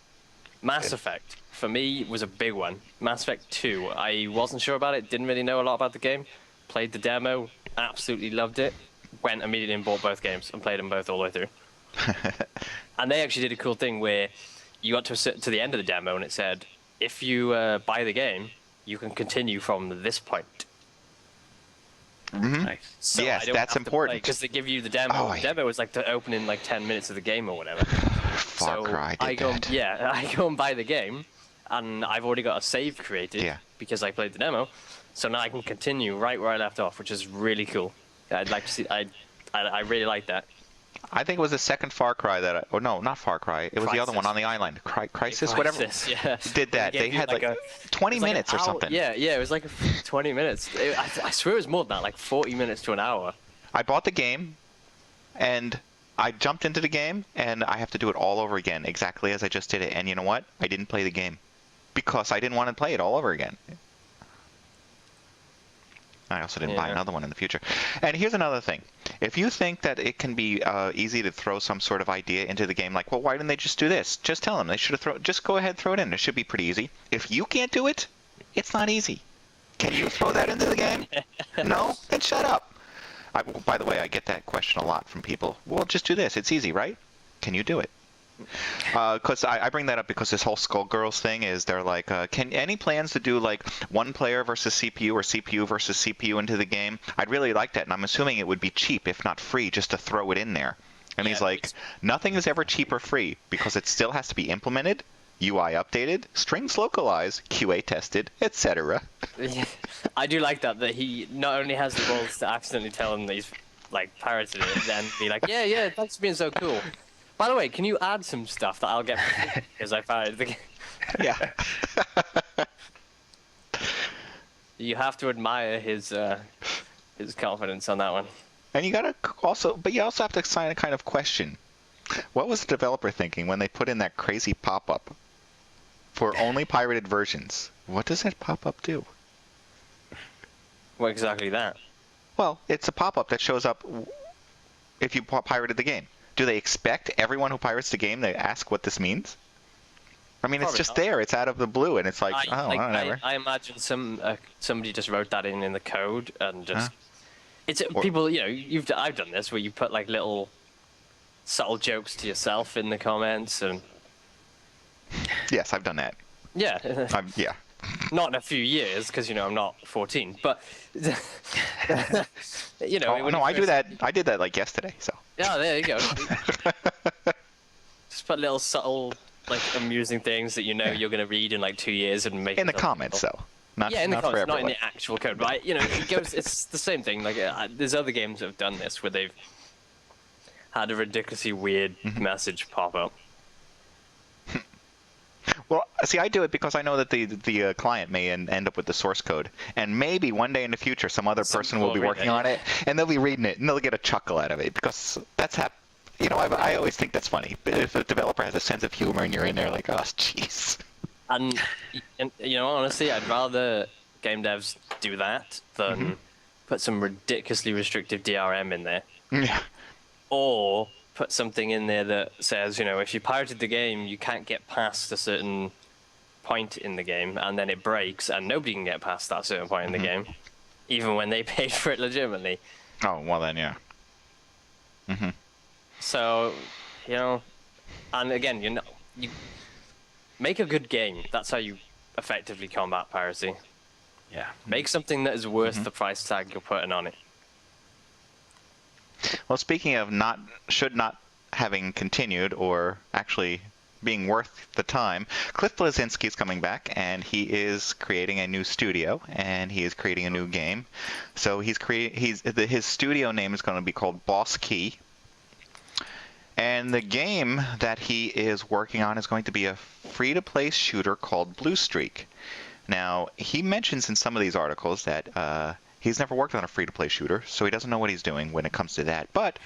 Mass Effect, for me, was a big one. Mass Effect 2, I wasn't sure about it, didn't really know a lot about the game. Played the demo, absolutely loved it. Went immediately and bought both games and played them both all the way through. And they actually did a cool thing where you got to the end of the demo and it said, if you buy the game, you can continue from this point. Nice. So Yes, that's important. Because they give you the demo. The demo was like to open in like 10 minutes of the game or whatever. Far Cry did that. Yeah, I go and buy the game, and I've already got a save created because I played the demo. So now I can continue right where I left off, which is really cool. I'd like to see. I really like that. I think it was the second Far Cry that oh no, not Far Cry. It was the other one on the island. Crisis, whatever. Yeah. Did that. They had like 20 minutes or something. Yeah, it was like 20 minutes. I swear it was more than that, like 40 minutes to an hour. I bought the game, and I jumped into the game, and I have to do it all over again, exactly as I just did it. And you know what? I didn't play the game because I didn't want to play it all over again. I also didn't buy another one in the future. And here's another thing. If you think that it can be easy to throw some sort of idea into the game, like, well, why didn't they just do this? Just tell them. They should have just go ahead, throw it in. It should be pretty easy. If you can't do it, it's not easy. Can you throw that into the game? No? Then shut up. By the way, I get that question a lot from people. Well, just do this. It's easy, right? Can you do it? Because I bring that up because this whole Skullgirls thing is they're like, can any plans to do like one player versus CPU or CPU versus CPU into the game? I'd really like that, and I'm assuming it would be cheap, if not free, just to throw it in there. And he's like, nothing is ever cheap or free because it still has to be implemented, UI updated, strings localized, QA tested, etc. I do like that he not only has the balls to accidentally tell them that he's like pirated it, then be like, yeah, thanks for being so cool. By the way, can you add some stuff that I'll get because I pirated the game? Yeah. You have to admire his confidence on that one. And you also have to sign a kind of question. What was the developer thinking when they put in that crazy pop-up for only pirated versions? What does that pop-up do? What exactly that? Well, it's a pop-up that shows up if you pirated the game. Do they expect everyone who pirates the game to ask what this means? I mean, it's just there. It's out of the blue, and it's like, whatever. I imagine somebody just wrote that in the code and just people. You know, I've done this where you put like little subtle jokes to yourself in the comments and. Yes, I've done that. Yeah. Yeah. Not in a few years, because I'm not 14. But no, I do that. I did that like yesterday. So. Yeah, there you go. Just put little subtle, like amusing things that you're going to read in like 2 years and make. In the comments, though. Not in the comments, not in everyone. the actual code. But it goes. It's the same thing. Like there's other games that have done this where they've had a ridiculously weird message pop up. Well, see, I do it because I know that the client may end up with the source code, and maybe one day in the future some other person will be working on it, and they'll be reading it, and they'll get a chuckle out of it because that's I always think that's funny. But if a developer has a sense of humor and you're in there like, oh, jeez. And honestly, I'd rather game devs do that than put some ridiculously restrictive DRM in there. Yeah. Or put something in there that says, if you pirated the game, you can't get past a certain point in the game, and then it breaks, and nobody can get past that certain point in the game, even when they paid for it legitimately. Oh, well then, yeah. So, and again, you make a good game. That's how you effectively combat piracy. Yeah. Make something that is worth the price tag you're putting on it. Well, speaking of should not having continued or actually being worth the time, Cliff Bleszinski is coming back, and he is creating a new studio, and he is creating a new game. So his studio name is going to be called Boss Key, and the game that he is working on is going to be a free-to-play shooter called Blue Streak. Now, he mentions in some of these articles that he's never worked on a free-to-play shooter, so he doesn't know what he's doing when it comes to that. But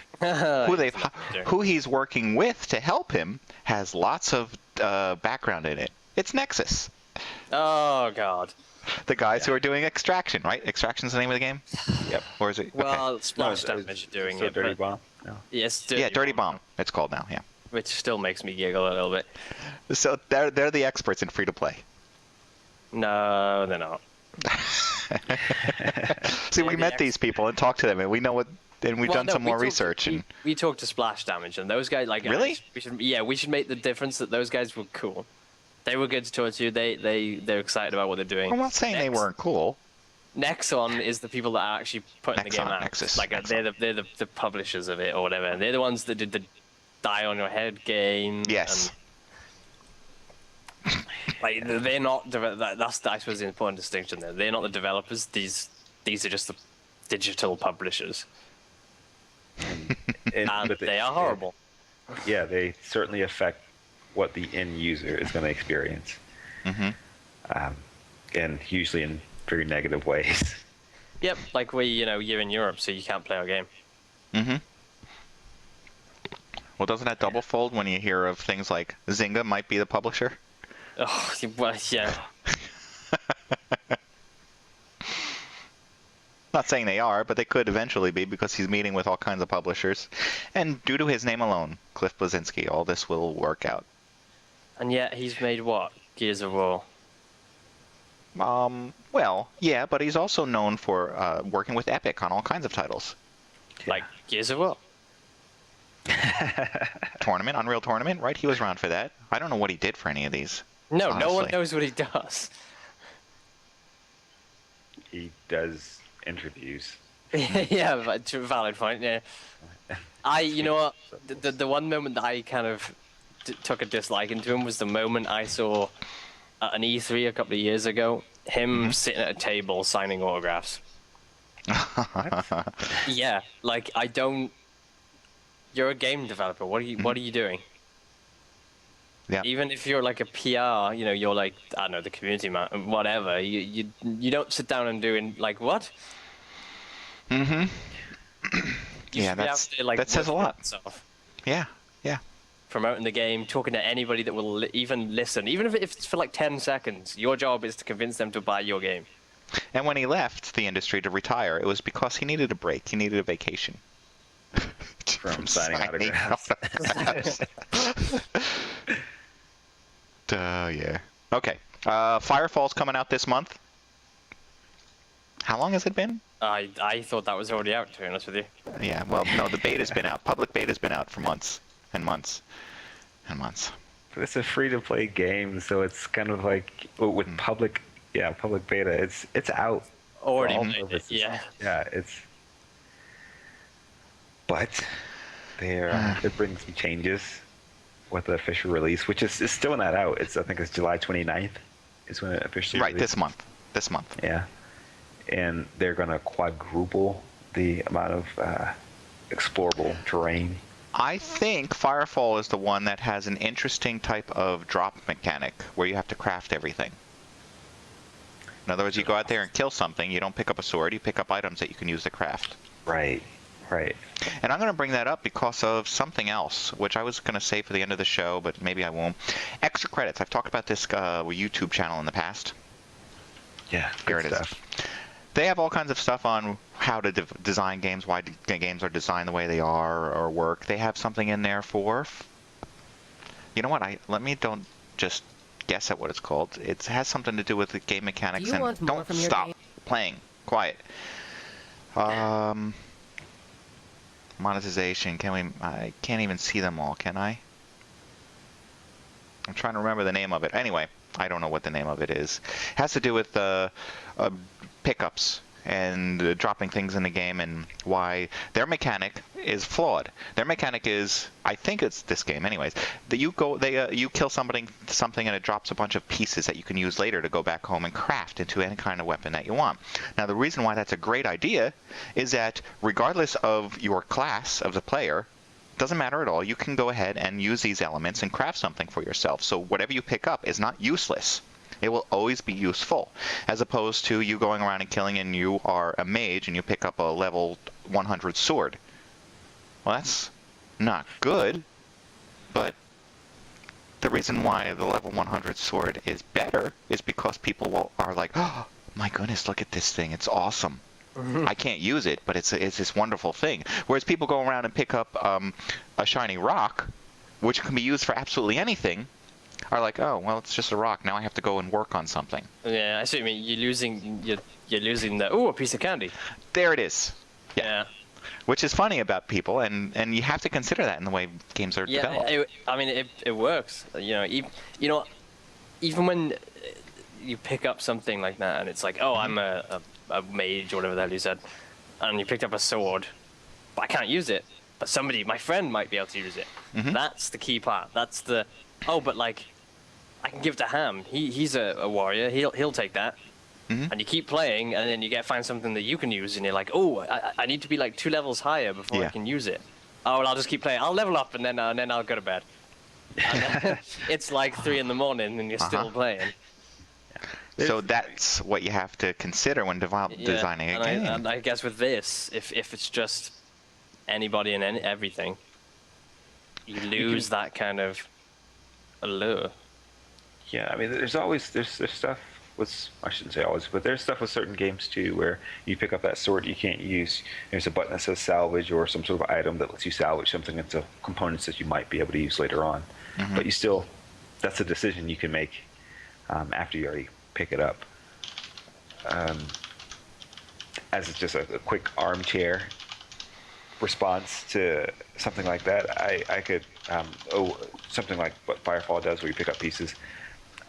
who he's working with to help him has lots of background in it. It's Nexus. Oh, God. The guys who are doing Extraction, right? Extraction's the name of the game? Yep. Or is it? Well, Okay. Splash Damage are doing it. Dirty but- Bomb. No. Yes, Dirty Bomb. It's called now, yeah. Which still makes me giggle a little bit. So they're the experts in free-to-play. No, they're not. See, we met these people and talked to them, and we know what, and we've done some more research. And We talked to Splash Damage, and those guys, like, Really? we should make the difference that those guys were cool. They were good to talk to. They're excited about what they're doing. I'm not saying they weren't cool. Nexon is the people that are actually putting the game Nexon, out. Nexus, like Nexon. they're the publishers of it or whatever. And they're the ones that did the Die on Your Head game. Yes. And, like they're not. That's I suppose the important distinction there. They're not the developers. These are just the digital publishers. And they are horrible. Yeah, they certainly affect what the end user is going to experience. Mm-hmm. And usually in very negative ways. Yep, like you're in Europe, so you can't play our game. Mm-hmm. Well, doesn't that double fold when you hear of things like Zynga might be the publisher? Oh, well, yeah. Not saying they are, but they could eventually be because he's meeting with all kinds of publishers. And due to his name alone, Cliff Bleszinski, all this will work out. And yet he's made what? Gears of War. Well, yeah, but he's also known for working with Epic on all kinds of titles. Like Gears of War. Tournament, Unreal Tournament, right? He was around for that. I don't know what he did for any of these. No, no one honestly. knows what he does. He does interviews. Yeah, but valid point. Yeah, you know what? The one moment that I kind of took a dislike into him was the moment I saw at an E3 a couple of years ago him sitting at a table signing autographs. Yeah, like I don't. You're a game developer. What are you doing? Yeah. Even if you're like a PR, you're like, I don't know, the community man, whatever. You don't sit down and doing like what? Mm-hmm. You Yeah, should be out there, like, that says a lot. Stuff, Yeah, yeah. promoting the game, talking to anybody that will even listen, even if it's for like 10 seconds. Your job is to convince them to buy your game. And when he left the industry to retire, it was because he needed a break. He needed a vacation. From signing autographs. Yeah. Okay. Firefall's coming out this month. How long has it been? I thought that was already out, to be honest with you. Yeah, well, no, the beta's been out. Public beta's been out for months and months and months. But it's a free-to-play game, so it's kind of like with public beta. It's out. Already for all played it, purposes. yeah. Yeah, but they're bringing some changes with the official release, which is still not out. I think it's July 29th is when it officially Right, releases. this month. Yeah, and they're gonna quadruple the amount of explorable terrain. I think Firefall is the one that has an interesting type of drop mechanic where you have to craft everything. In other words, you go out there and kill something, you don't pick up a sword, you pick up items that you can use to craft. Right. And I'm going to bring that up because of something else, which I was going to say for the end of the show, but maybe I won't. Extra credits. I've talked about this YouTube channel in the past. Yeah, Here good it is. stuff. They have all kinds of stuff on how to design games, why games are designed the way they are or work. They have something in there for... You know what? Don't just guess at what it's called. It has something to do with the game mechanics. Do you want more don't from your stop game? playing. Quiet. Monetization. I can't even see them all, can I? I'm trying to remember the name of it. Anyway, I don't know what the name of it is. It has to do with pickups and dropping things in the game and why their mechanic is flawed. Their mechanic is, I think it's this game anyways, that you kill something and it drops a bunch of pieces that you can use later to go back home and craft into any kind of weapon that you want. Now the reason why that's a great idea is that regardless of your class of the player, doesn't matter at all, you can go ahead and use these elements and craft something for yourself. So whatever you pick up is not useless. It will always be useful, as opposed to you going around and killing and you are a mage and you pick up a level 100 sword. Well, that's not good, but the reason why the level 100 sword is better is because people are like, oh my goodness, look at this thing, it's awesome. I can't use it, but it's this wonderful thing. Whereas people go around and pick up a shiny rock, which can be used for absolutely anything, are like, oh, well, it's just a rock. Now I have to go and work on something. Yeah, I see what you mean. You're losing the, ooh, a piece of candy. There it is. Yeah. Which is funny about people, and you have to consider that in the way games are developed. I mean, it works. Even when you pick up something like that, and it's like, oh, I'm a mage or whatever the hell you said, and you picked up a sword, but I can't use it. But somebody, my friend, might be able to use it. That's the key part. That's the, oh, but like, I can give it to Ham. He's a warrior. He'll take that. And you keep playing, and then you find something that you can use, and you're like, oh, I need to be like 2 levels higher before I can use it. Oh, well, I'll just keep playing. I'll level up, and then I'll go to bed. It's like 3 in the morning, and you're still playing. So that's what you have to consider when designing a game. And I guess with this, if it's just anybody and everything, you lose that kind of allure. Yeah, I mean, there's stuff with, I shouldn't say always, but there's stuff with certain games too where you pick up that sword you can't use. There's a button that says salvage or some sort of item that lets you salvage something that's components that you might be able to use later on. But you still, that's a decision you can make after you already pick it up. As it's just a quick armchair response to something like that, I could, something like what Firefall does where you pick up pieces,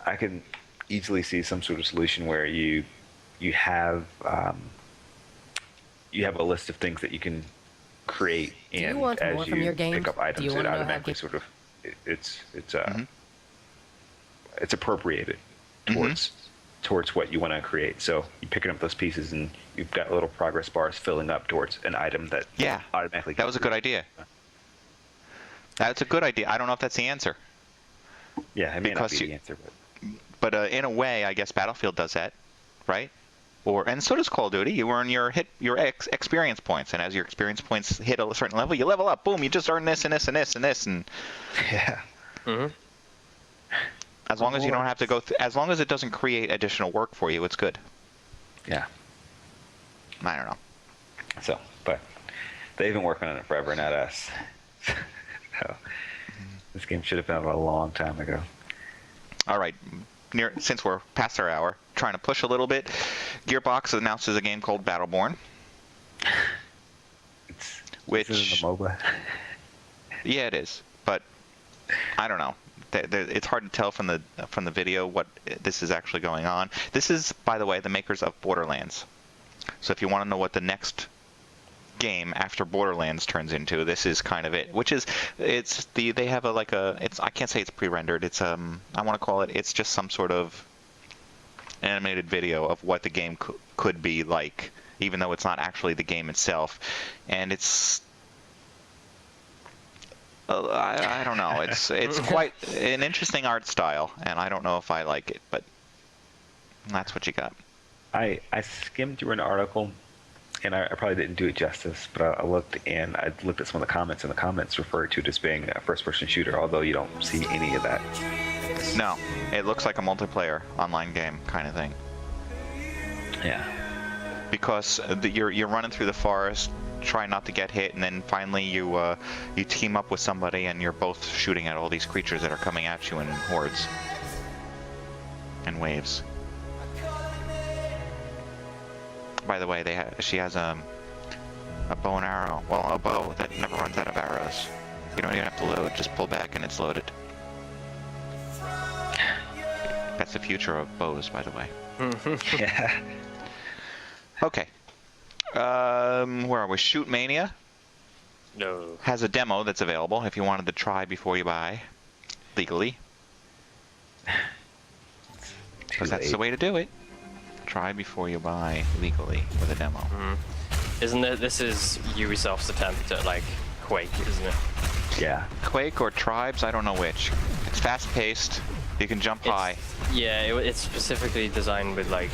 I can easily see some sort of solution where you have a list of things that you can create, and as you pick up items, it automatically sort of it's appropriated towards what you want to create. So you're picking up those pieces, and you've got little progress bars filling up towards an item that automatically. That was a good idea. That's a good idea. I don't know if that's the answer. Yeah, it may not be the answer, but in a way, I guess Battlefield does that, right? And so does Call of Duty. You earn your experience points, and as your experience points hit a certain level, you level up. Boom! You just earn this and this and this and this, and as long as you don't have to go, as long as it doesn't create additional work for you, it's good. Yeah. I don't know. So, but they've been working on it forever, not us. So, this game should have been out a long time ago. All right. Since we're past our hour, trying to push a little bit, Gearbox announces a game called Battleborn. Which is a MOBA. Yeah, it is. But I don't know. It's hard to tell from the video what this is actually going on. This is, by the way, the makers of Borderlands. So if you want to know what the next game after Borderlands turns into, this is kind of it. Which is, they have I can't say it's pre-rendered. It's I want to call it. It's just some sort of animated video of what the game could be like, even though it's not actually the game itself. And it's I don't know. It's quite an interesting art style, and I don't know if I like it, but that's what you got. I skimmed through an article, and I probably didn't do it justice, but I looked at some of the comments, and the comments refer to it as being a first-person shooter, although you don't see any of that. No, it looks like a multiplayer online game kind of thing. Yeah. Because you're running through the forest, trying not to get hit, and then finally you team up with somebody, and you're both shooting at all these creatures that are coming at you in hordes and waves. By the way, she has a bow and arrow. Well, a bow that never runs out of arrows. You don't even have to load; just pull back and it's loaded. That's the future of bows, by the way. Yeah. Okay. Where are we? Shoot Mania. No. Has a demo that's available if you wanted to try before you buy, legally. Because that's the way to do it. Try before you buy legally with a demo. Isn't it? This is Ubisoft's attempt at like Quake, isn't it? Yeah. Quake or Tribes, I don't know which. It's fast-paced. You can jump high. Yeah, it's specifically designed with like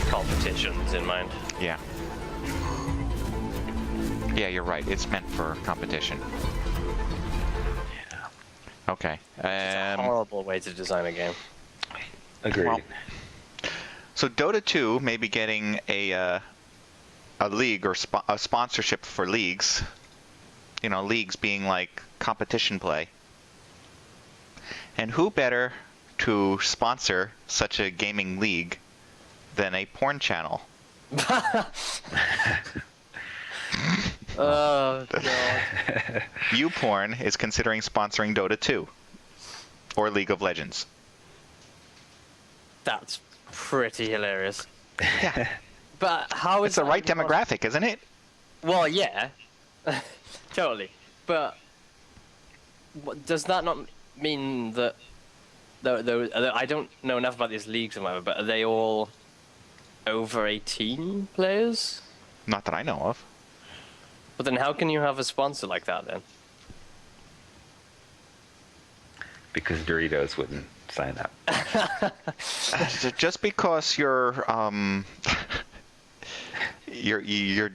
competitions in mind. Yeah. Yeah, you're right. It's meant for competition. Okay. It's a horrible way to design a game. Agreed. Well, so Dota 2 may be getting a league or a sponsorship for leagues. You know, leagues being like competition play. And who better to sponsor such a gaming league than a porn channel? Oh, God. YouPorn is considering sponsoring Dota 2 or League of Legends. That's pretty hilarious. Yeah. But how is It's the that right even possible? demographic, isn't it? Well, yeah. Totally. But does that not mean that... I don't know enough about these leagues and whatever, but are they all over 18 players? Not that I know of. But then how can you have a sponsor like that then? Because Doritos wouldn't sign up. Just because you're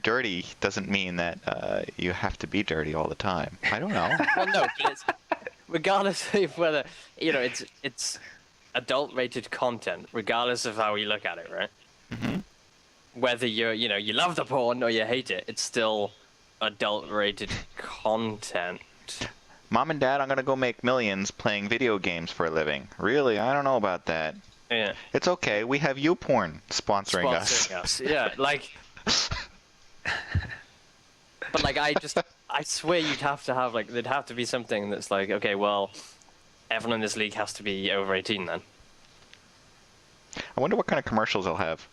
dirty doesn't mean that you have to be dirty all the time. I don't know. Well, no, but it's... Regardless of whether, you know, it's adult-rated content, regardless of how you look at it, right? Mm-hmm. Whether you love the porn or you hate it, it's still adult-rated content. Mom and Dad, I'm gonna go make millions playing video games for a living. Really? I don't know about that. Yeah. It's okay. We have YouPorn sponsoring us. Yeah, like... But, like, I swear you'd have to have, like, there'd have to be something that's like, okay, well, everyone in this league has to be over 18 then. I wonder what kind of commercials they'll have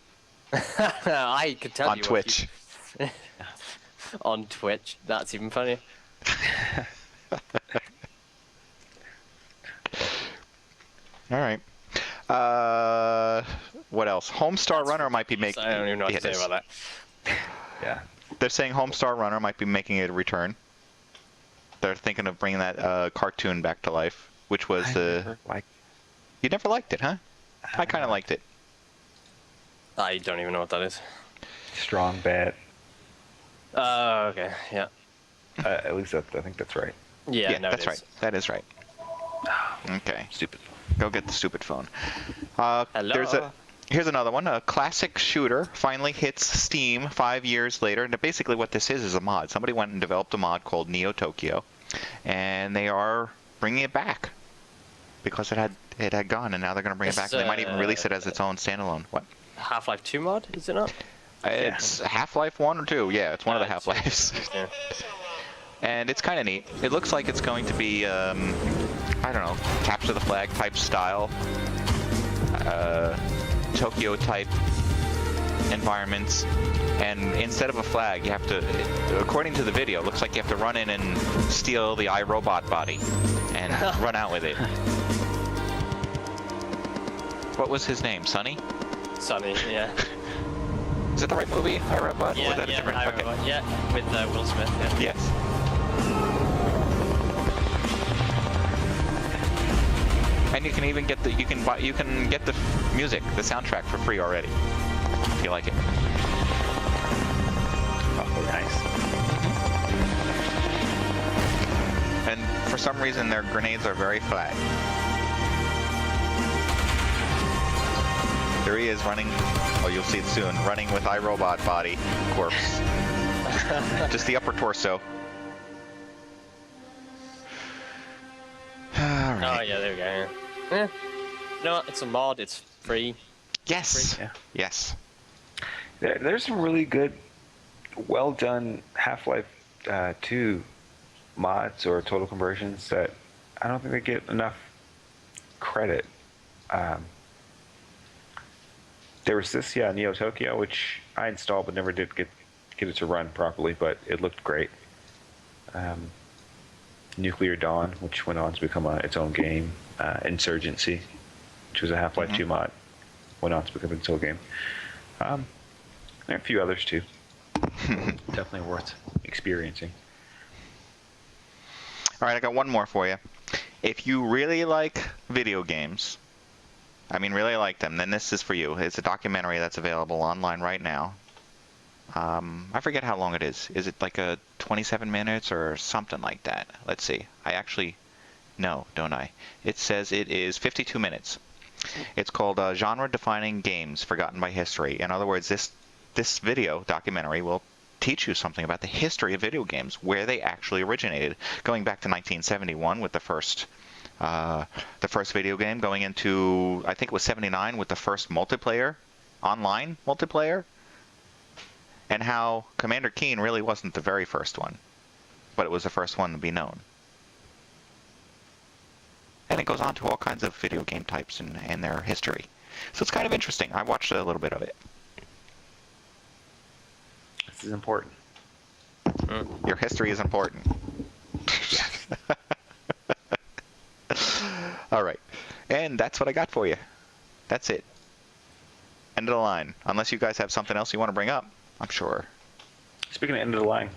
I could tell on you. Twitch. On Twitch. That's even funnier. All right. What else? Homestar Runner might be making. I don't even know what to say about that. Yeah. They're saying Homestar Runner might be making a return. They're thinking of bringing that cartoon back to life, which was You never liked it, huh? I kind of liked it. I don't even know what that is. Strong bat. Okay, yeah. At least I think that's right. Yeah, no, that's it right. is. That is right. Okay. Stupid. Go get the stupid phone. Hello. Here's another one. A classic shooter finally hits Steam 5 years later. And basically what this is a mod. Somebody went and developed a mod called Neo Tokyo. And they are bringing it back. Because it had gone, and now they're going to bring it back. They might even release it as its own standalone. What? Half-Life 2 mod, is it not? It's Half-Life 1 or 2. Yeah, it's one of the Half-Lives. Yeah. And it's kind of neat. It looks like it's going to be, I don't know, capture the flag type style, Tokyo type environments. And instead of a flag, you have to, according to the video, it looks like you have to run in and steal the iRobot body and run out with it. What was his name? Sonny? Sonny, yeah. Is it the right movie? iRobot? Yeah, Or was that a different? I Okay. remember. Yeah, with Will Smith, yeah. Yes. And you can even get the you can get the music, the soundtrack for free already, if you like it. Oh, nice. And for some reason, their grenades are very flat. There he is running. Oh, you'll see it soon. Running with iRobot body corpse. Just the upper torso. All right. Oh, yeah, there we go, yeah. You know what? It's a mod, it's free. Yes. Yeah. Yes. There's some really good, well done Half-Life 2 mods or total conversions that I don't think they get enough credit. There was this, Neo Tokyo, which I installed but never did get it to run properly, but it looked great. Nuclear Dawn, which went on to become its own game. Insurgency, which was a Half-Life 2 mod, went on to become its own game. There are a few others too. Definitely worth experiencing. All right, I got one more for you. If you really like video games, I mean really like them, then this is for you. It's a documentary that's available online right now. I forget how long it is. Is it like a 27 minutes or something like that? Let's see. I actually know, don't I? It says it is 52 minutes. It's called Genre-Defining Games Forgotten by History. In other words, this video documentary will teach you something about the history of video games, where they actually originated, going back to 1971 with the first video game, going into, I think it was 79 with the first multiplayer, online multiplayer, and how Commander Keen really wasn't the very first one, but it was the first one to be known. And it goes on to all kinds of video game types and their history. So it's kind of interesting. I watched a little bit of it. This is important. Your history is important. Yes. All right. And that's what I got for you. That's it. End of the line. Unless you guys have something else you want to bring up, I'm sure. Speaking of end of the line,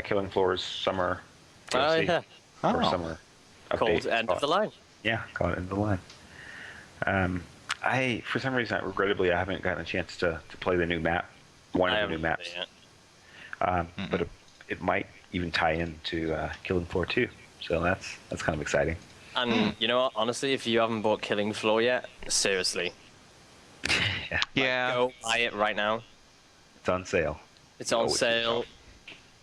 Killing Floor's summer. Oh, DLC, yeah. Or Oh. summer Called update. End of the Line. Yeah, called End of the Line. For some reason, regrettably, I haven't gotten a chance to play the new map. One I of the new haven't maps. played it. But it might even tie into Killing Floor 2. So that's kind of exciting. And you know what? Honestly, if you haven't bought Killing Floor yet, seriously, Yeah. Yeah. go buy it right now. It's on sale. It's on Oh, it's sale. on.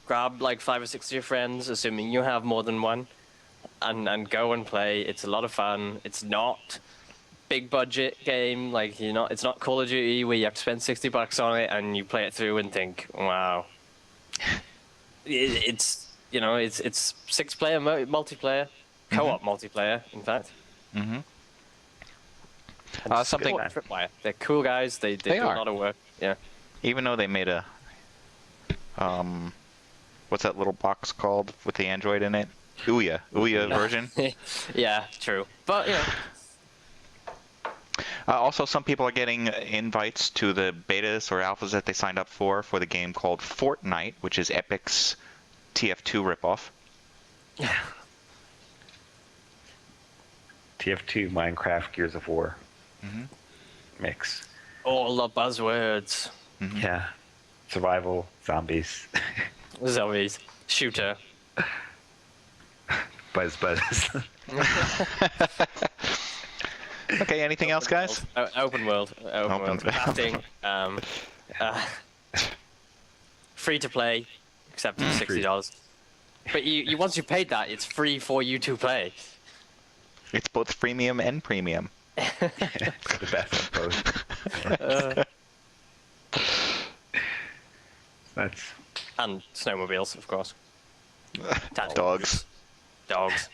Grab like 5 or 6 of your friends, assuming you have more than one, and go and play. It's a lot of fun. It's not big budget game. Like it's not Call of Duty where you have to spend $60 on it and you play it through and think, wow. It's 6-player multiplayer, co-op multiplayer, in fact. Mm-hmm. And Something- support Tripwire. They're cool guys. They do are. a lot of work. Yeah. Even though they made a, what's that little box called with the Android in it? Ouya version. Yeah, true. But Also, some people are getting invites to the betas or alphas that they signed up for the game called Fortnite, which is Epic's TF2 ripoff. TF2, Minecraft, Gears of War Mhm. mix. all the buzzwords. Yeah. Survival, zombies, Zombies. Shooter. buzz. Okay, anything else, guys? Open world. Open Open world. Crafting. Free to play, except for $60. But you once you paid that, it's free for you to play. It's both freemium and premium. The best of both. That's And snowmobiles, of course. Dogs. Dogs.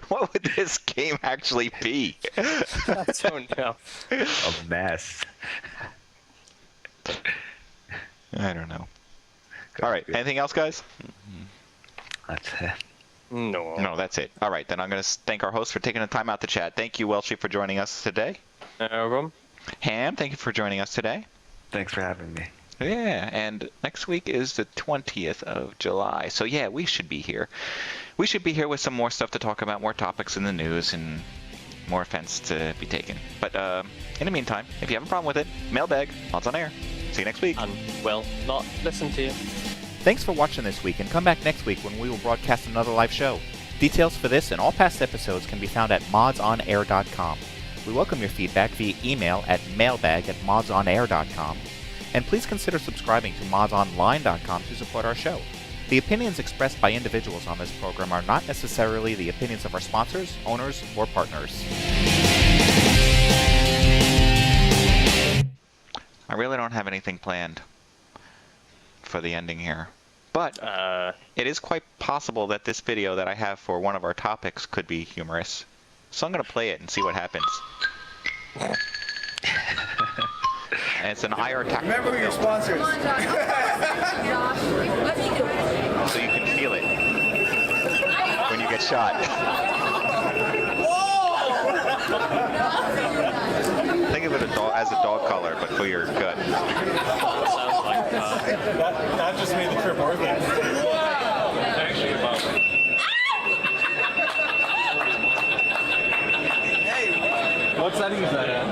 What would this game actually be? I don't know. a mess. I don't know. All right, anything else, guys? That's it. No. No, that's it. All right, then I'm going to thank our host for taking the time out to chat. Thank you, Welshy, for joining us today. No problem. Ham, thank you for joining us today. Thanks for having me. Yeah, and next week is the 20th of July. So, yeah, we should be here. We should be here with some more stuff to talk about, more topics in the news, and more offense to be taken. But in the meantime, if you have a problem with it, mailbag, MODSonair. See you next week. And will not listen to you. Thanks for watching this week, and come back next week when we will broadcast another live show. Details for this and all past episodes can be found at MODSonair.com. We welcome your feedback via email at mailbag@modsonair.com. And please consider subscribing to modsonline.com to support our show. The opinions expressed by individuals on this program are not necessarily the opinions of our sponsors, owners, or partners. I really don't have anything planned for the ending here. But it is quite possible that this video that I have for one of our topics could be humorous. So I'm going to play it and see what happens. And it's an IR tactical. Remember your sponsors. So you can feel it when you get shot. Think of it as a dog collar, but for your gut. Sounds like That just made the trip worth it. it's actually about setting is that at?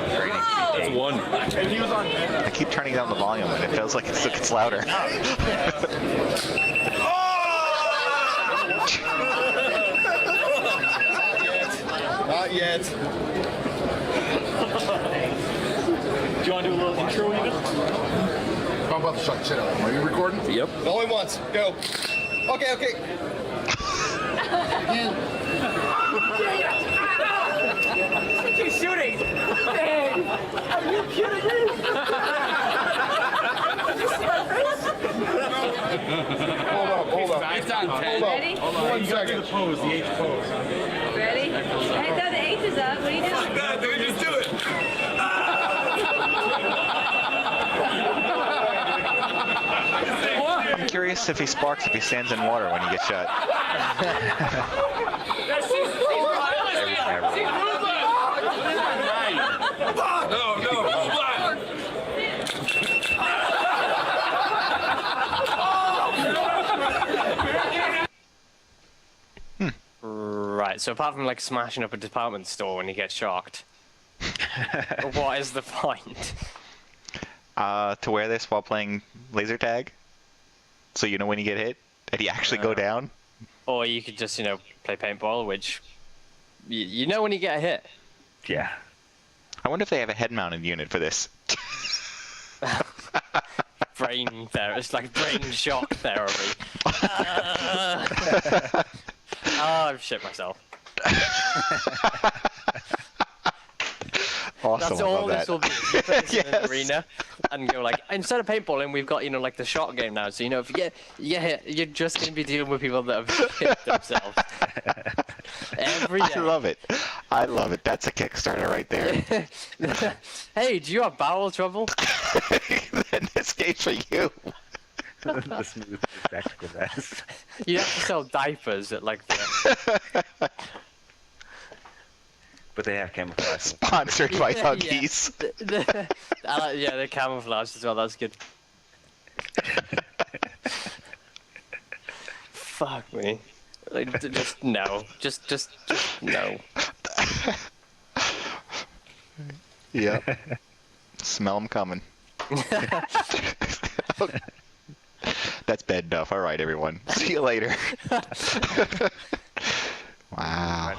That's 1. And he was on 10. I keep turning down the volume, and it feels like it still gets louder. Not yet. Do you want to do a little intro even? I'm about to shut shit out. Are you recording? Yep. Only once. Go. Okay, okay. He's shooting! Dang! Are you kidding me? Hold up. Ready? Hold on. 1 second. Pose, the H pose. Ready? I thought the H is up. What are you doing? God, dude, just do it. I'm curious if he sparks if he stands in water when he gets shot. Right, so apart from like smashing up a department store when you get shocked, what is the point? To wear this while playing laser tag, so you know when you get hit and you actually go down. Or you could just, play paintball, which you know when you get hit. Yeah. I wonder if they have a head-mounted unit for this. Brain therapy. It's like brain shock therapy. I've shit myself. Awesome. That's all that. this will be. You put this in an Yes. arena and go like, instead of paintballing, we've got, like the shot game now. So, if you get hit, you're just going to be dealing with people that have hit themselves. Every day. I love it. I love it. That's a Kickstarter right there. Hey, do you have bowel trouble? Then this game's for you. The smooth tactical vest. You have to sell diapers at like the... But they have camouflage. Sponsored by Huggies. Yeah, they're camouflaged as well. That's good. Fuck me. Like, just no. Just no. Yeah. Smell them coming. That's bad enough. All right, everyone. See you later. Wow.